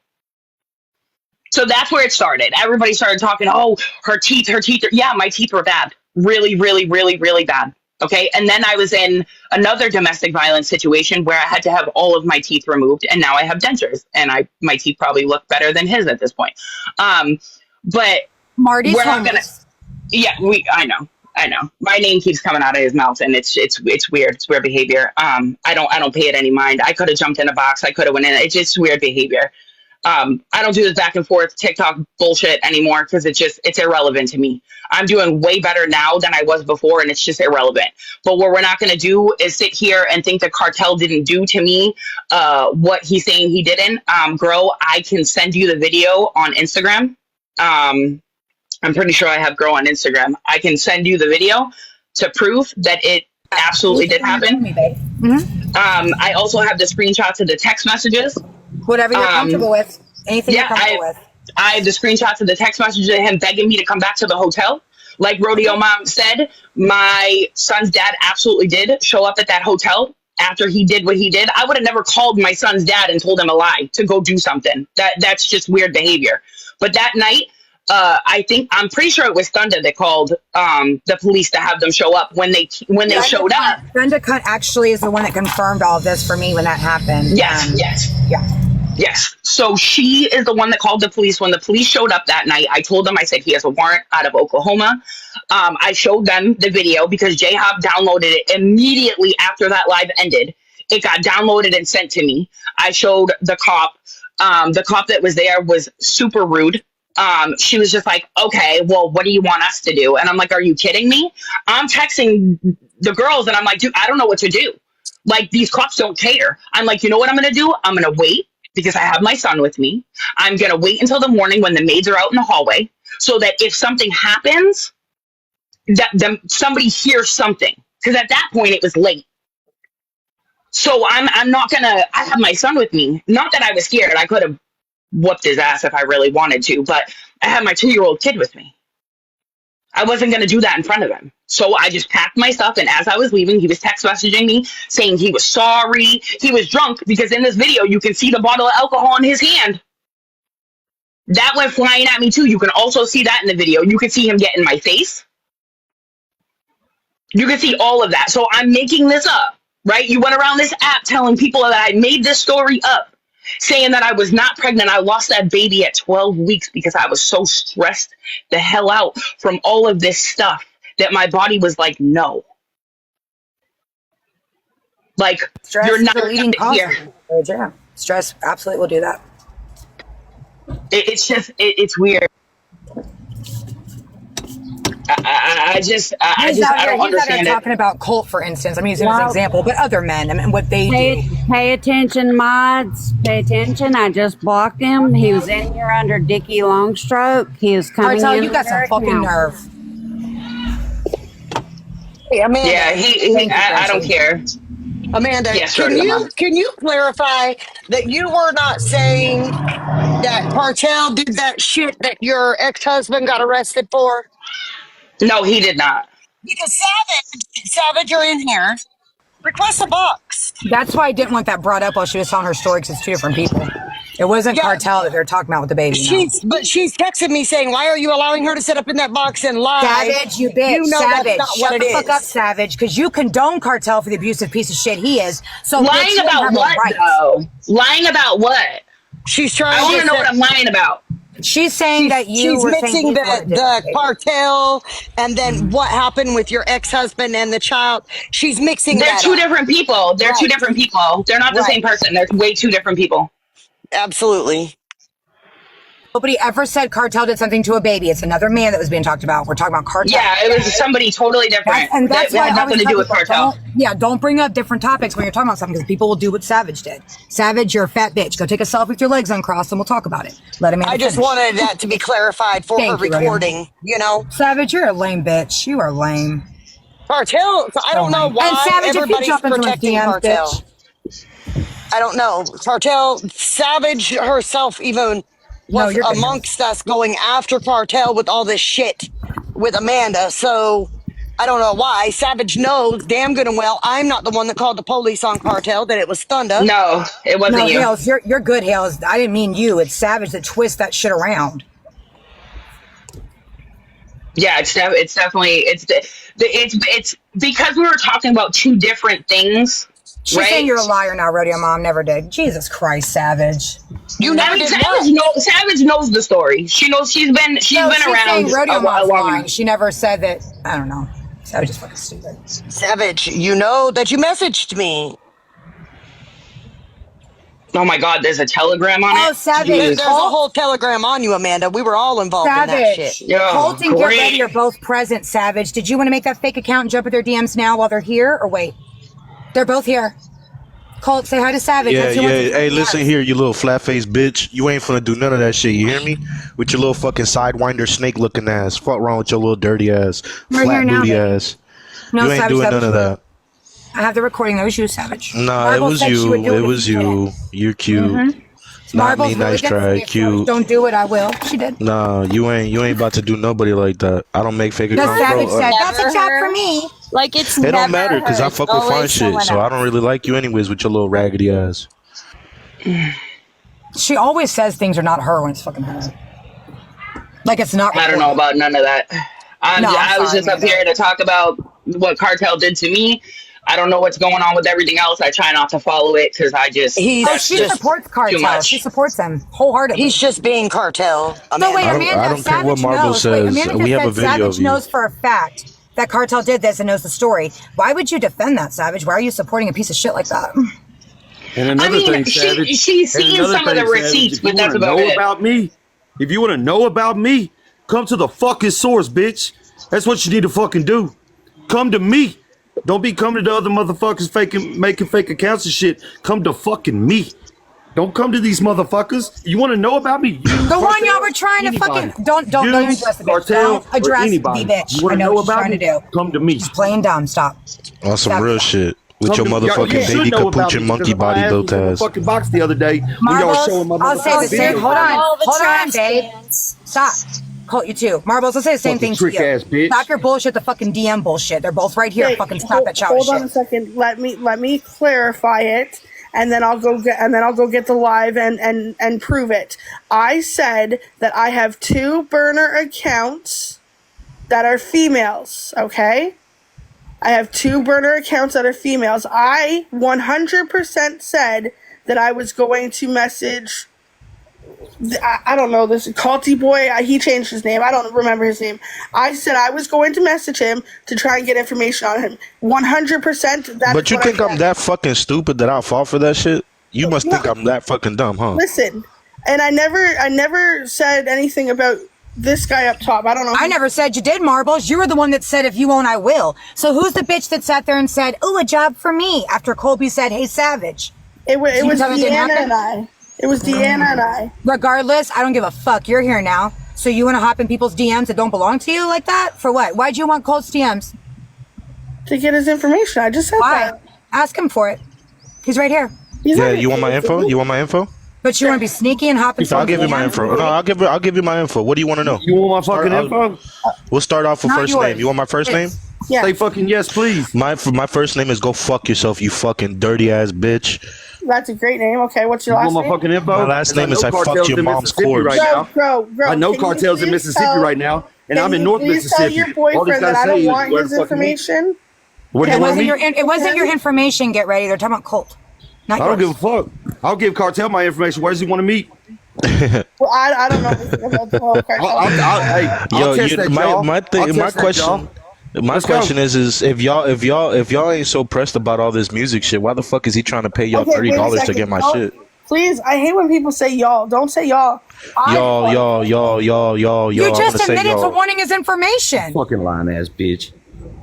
So that's where it started. Everybody started talking, oh, her teeth. Yeah, my teeth were bad. Really, really, really, really bad. Okay. And then I was in another domestic violence situation where I had to have all of my teeth removed, and now I have dentures, and my teeth probably look better than his at this point. But Marty's we're not gonna. Yeah, I know. My name keeps coming out of his mouth, and it's weird. It's weird behavior. I don't pay it any mind. I could have jumped in a box. I could have went in. It's just weird behavior. I don't do this back and forth TikTok bullshit anymore because it's irrelevant to me. I'm doing way better now than I was before, and it's just irrelevant. But what we're not going to do is sit here and think the Cartel didn't do to me what he's saying he didn't. Grow, I can send you the video on Instagram. I'm pretty sure I have Grow on Instagram. I can send you the video to prove that it absolutely did happen. I also have the screenshots of the text messages. Whatever you're comfortable with. Anything you're comfortable with. I have the screenshots of the text messages of him begging me to come back to the hotel. Like Rodeo Mom said, my son's dad absolutely did show up at that hotel after he did what he did. I would have never called my son's dad and told him a lie to go do something. That's just weird behavior. But that night, I'm pretty sure it was Thunder that called the police to have them show up when they showed up. Thunder actually is the one that confirmed all of this for me when that happened. Yes. So she is the one that called the police. When the police showed up that night, I told them, I said, he has a warrant out of Oklahoma. I showed them the video because J-Hop downloaded it immediately after that live ended. It got downloaded and sent to me. I showed the cop. The cop that was there was super rude. She was just like, okay, well, what do you want us to do? And I'm like, are you kidding me? I'm texting the girls and I'm like, dude, I don't know what to do. Like, these cops don't care. I'm like, you know what I'm going to do? I'm going to wait because I have my son with me. I'm going to wait until the morning when the maids are out in the hallway so that if something happens, that somebody hears something. Because at that point, it was late. So I'm not going to, I have my son with me. Not that I was scared. I could have whooped his ass if I really wanted to, but I had my 2-year-old kid with me. I wasn't going to do that in front of him. So I just packed my stuff, and as I was leaving, he was text messaging me saying he was sorry. He was drunk because in this video, you can see the bottle of alcohol in his hand. That went flying at me too. You can also see that in the video. You can see him get in my face. You can see all of that. So I'm making this up, right? You went around this app telling people that I made this story up, saying that I was not pregnant. I lost that baby at 12 weeks because I was so stressed the hell out from all of this stuff that my body was like, no. Like, Stress you're is not the leading cause. here. Yeah, stress absolutely will do that. It's weird. I don't understand it. Talking about Colt, for instance. I'm using as an example, but other men, I mean, what they do. Pay attention, mods. Pay attention. I just blocked him. He was in here under Dickie Longstroke. He was coming Cartel, in. you got some fucking nerve. Hey, Amanda. Yeah, I don't care. Amanda, Yes, can you clarify that you were not saying that Cartel did that shit that your ex-husband got arrested for? No, he did not. Because Savage, you're in here. Request a box. That's why I didn't want that brought up while she was telling her story, because it's two different people. It wasn't Cartel that they're talking about with the baby. But she's texted me saying, "Why are you allowing her to sit up in that box and lie?" Savage, you bitch. You know Savage, that's not shut what the it fuck is. up, Savage, because you condone Cartel for the abusive piece of shit he is. So Lying bitch, about what, though? Lying about what? She's trying. I want to know what I'm lying about. She's saying that she's mixing the Cartel and then what happened with your ex-husband and the child. She's mixing They're that two up. different people. They're two Right. different people. They're not the same person. They're way two different people. Absolutely. Nobody ever said Cartel did something to a baby. It's another man that was being talked about. We're talking about Cartel. Yeah, it was somebody totally different. And that's that why had nothing to do with Cartel. Don't bring up different topics when you're talking about something, because people will do what Savage did. Savage, you're a fat bitch. Go take a selfie with your legs uncrossed and we'll talk about it. Let him. I just wanted that to be clarified for her recording. You know, Savage, you're a lame bitch. You are lame. Cartel. I don't know why and Savage, everybody's if you protecting DMs, Cartel. bitch. I don't know. Cartel, Savage herself even was amongst us going after Cartel with all this shit with Amanda. So I don't know why. Savage knows damn good and well I'm not the one that called the police on Cartel, that it was Thunder. No, it wasn't you. Hales, you're good, Hales. I didn't mean you. It's Savage that twists that shit around. Yeah, it's definitely it's because we were talking about two different things. She's right? saying you're a liar now, Rodeo Mom. Never did. Jesus Christ, Savage. You never did. Savage knows the story. She knows she's been around Rodeo a while. Mom's she never said that. I don't know. Savage is fucking stupid. Savage, you know that you messaged me. Oh my God, there's a telegram on it. Oh, Savage. There's a whole telegram on you, Amanda. We were all involved in that shit. Colt and Get Ready are both present, Savage. Did you want to make that fake account and jump at their DMs now while they're here, or wait? They're both here. Colt, say hi to Savage. Yeah. Hey, listen here, you little flat-faced bitch. You ain't finna do none of that shit. You hear me? With your little fucking sidewinder snake-looking ass. Fuck wrong with your little dirty ass, flat booty ass. No, you ain't Savage, doing none of that. I have the recording. That was you, Savage. Nah, it was you. It was you. You're cute. Not me. Nice try. Cute. Don't do it. I will. She did. Nah, you ain't about to do nobody like that. I don't make fake accounts. Savage said that's a job for me. Like it's. It don't matter because I fuck with fine shit, so I don't really like you anyways with your little raggedy ass. She always says things are not her when it's fucking her. Like it's not. I don't know about none of that. I was just up here to talk about what Cartel did to me. I don't know what's going on with everything else. I try not to follow it because I just. She supports Cartel. She supports them wholeheartedly. He's just being Cartel. No, wait, Amanda. I don't care what Marble says. We have a video Savage of you. knows for a fact that Cartel did this and knows the story. Why would you defend that, Savage? Why are you supporting a piece of shit like that? And another thing, Savage. She's seen some of the receipts, but that's about it. About me, if you want to know about me, come to the fucking source, bitch. That's what you need to fucking do. Come to me. Don't be coming to the other motherfuckers making fake accounts and shit. Come to fucking me. Don't come to these motherfuckers. You want to know about me? The one y'all were trying to fucking don't address the bitch. Don't address the bitch. You I know what she's trying me? to do. Come to me. She's playing dumb. Stop. On some real shit. With your motherfucking baby capuchin and monkey body built ass. Fucking box the other day when y'all showing my I'll say the same. Hold on, babe. Stop. Colt, you too. Marbles, I'll say the same thing to you. Ass bitch. Stop your bullshit, the fucking DM bullshit. They're both right here. Fucking stop that childish Hold on shit. a second. Let me clarify it. and then I'll go get the live and prove it. I said that I have 2 burner accounts that are females, okay? I have 2 burner accounts that are females. I 100% said that I was going to message, I don't know, this culty boy. He changed his name. I don't remember his name. I said I was going to message him to try and get information on him. 100%. But you think I'm that fucking stupid that I'll fall for that shit? You must think I'm that fucking dumb, huh? Listen, and I never said anything about this guy up top. I don't know. I never said you did, Marbles. You were the one that said if you won't, I will. So who's the bitch that sat there and said, "Ooh, a job for me," after Colby said, "Hey, Savage"? It was Deanna and I. It was Deanna and I. Regardless, I don't give a fuck. You're here now. So you want to hop in people's DMs that don't belong to you like that? For what? Why'd you want Colt's DMs? To get his information. I just said that. Ask him for it. He's right here. Yeah, you want my info? You want my info? But you want to be sneaky and hop in? I'll give you my info. No, I'll give you my info. What do you want to know? You want my fucking info? We'll start off with Not first yours. name. You want my first name? Yeah. Say fucking yes, please. My first name is Go Fuck Yourself, you fucking dirty ass bitch. That's a great name. Okay, what's your You last want my name? fucking info? My last name is I fucked Cartels your in mom's Mississippi corpse. right now. Bro, I know can you cartels in please Mississippi tell- right now, and I'm in Can North you please tell Mississippi. your All he's boyfriend gotta that I say don't is want where his the fuck you- information? What do It you want wasn't me? your. It wasn't your information. Get ready. They're talking about Colt. Not I don't yours. give a fuck. I'll give Cartel my information. Where does he want to meet? Well, I don't know anything about the whole cartel. I'll test that, y'all. my I'll test that, question. y'all. My Let's question go. is if y'all ain't so pressed about all this music shit, why the fuck is he trying to pay y'all Okay, $30 wait a to second. get my Don't- shit? Please, I hate when people say y'all. Don't say y'all. Y'all. You I'm just gonna say admitted to y'all. wanting his information. Fucking lying ass bitch.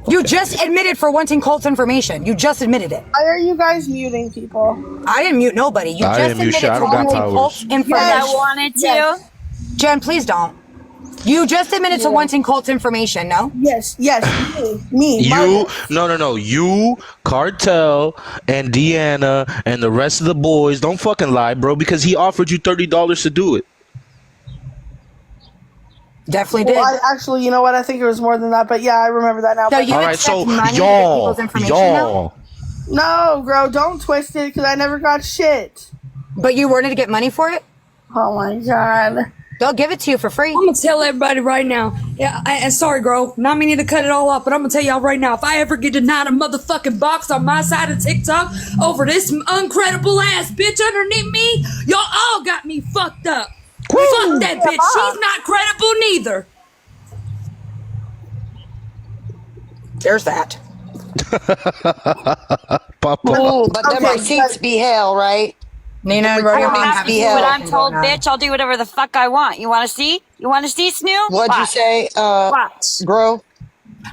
You just admitted for wanting Colt's information. You just admitted it. Why are you guys muting people? I didn't mute nobody. You I just didn't mute admitted shit. I to don't got wanting powers. Colt's information. I wanted to. Yes. Jen, please don't. You just admitted to wanting Colt's information, no? Yes, me. You no. You, Cartel, and Deanna, and the rest of the boys don't fucking lie, bro. Because he offered you $30 to do it. Definitely did. Well, actually, you know what? I think it was more than that, but yeah, I remember that now. So But- you All right, accept so money to get y'all, people's information now? No, bro, don't twist it because I never got shit. But you wanted to get money for it? Oh my god. They'll give it to you for free. I'm gonna tell everybody right now. Yeah, and sorry, Grove, not meaning to cut it all off, but I'm gonna tell y'all right now. If I ever get denied a motherfucking box on my side of TikTok over this uncredible ass bitch underneath me, y'all all got me fucked up. Fuck that bitch. She's not credible neither. There's that. Ooh, but them receipts be hell, right? Nina and I Rodeo don't don't have have to do what I'm told, bitch. I'll do whatever the fuck I want. You want to see? You want to see, Snoo? What'd you Watch. say, Watch. Grow?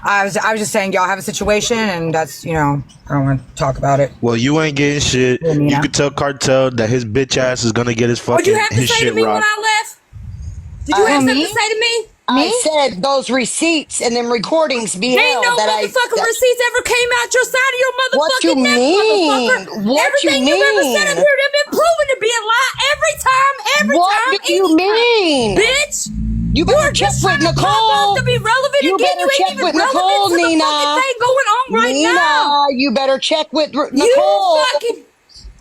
I was just saying y'all have a situation and that's, I don't want to talk about it. Well, you ain't getting shit. Yeah, Nina. You could tell Cartel that his bitch ass is gonna get his What'd fucking you have to his say to shit me when rocked. I left? Did you have something me? to say to me? I said those receipts and them recordings be Ain't hell no that motherfucking receipts ever came out your side of your What motherfucking you neck, mean? motherfucker. What Everything you you've ever said up mean? here, they've been proven to be a lie every time, What time, do you anytime. mean? Bitch! You better You're check just with trying to pop Nicole. off to be relevant You again. better You ain't check even with relevant Nicole, to the Nina. fucking thing going on right Nina, now. you better check with Nicole. You fucking...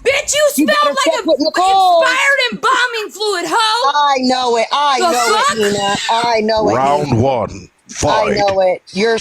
Bitch, you better smell check like with Nicole. expired embalming fluid, hoe! I know it. I The know fuck? it, Nina. I know it. Round Nina. one. I Fight. know it. You're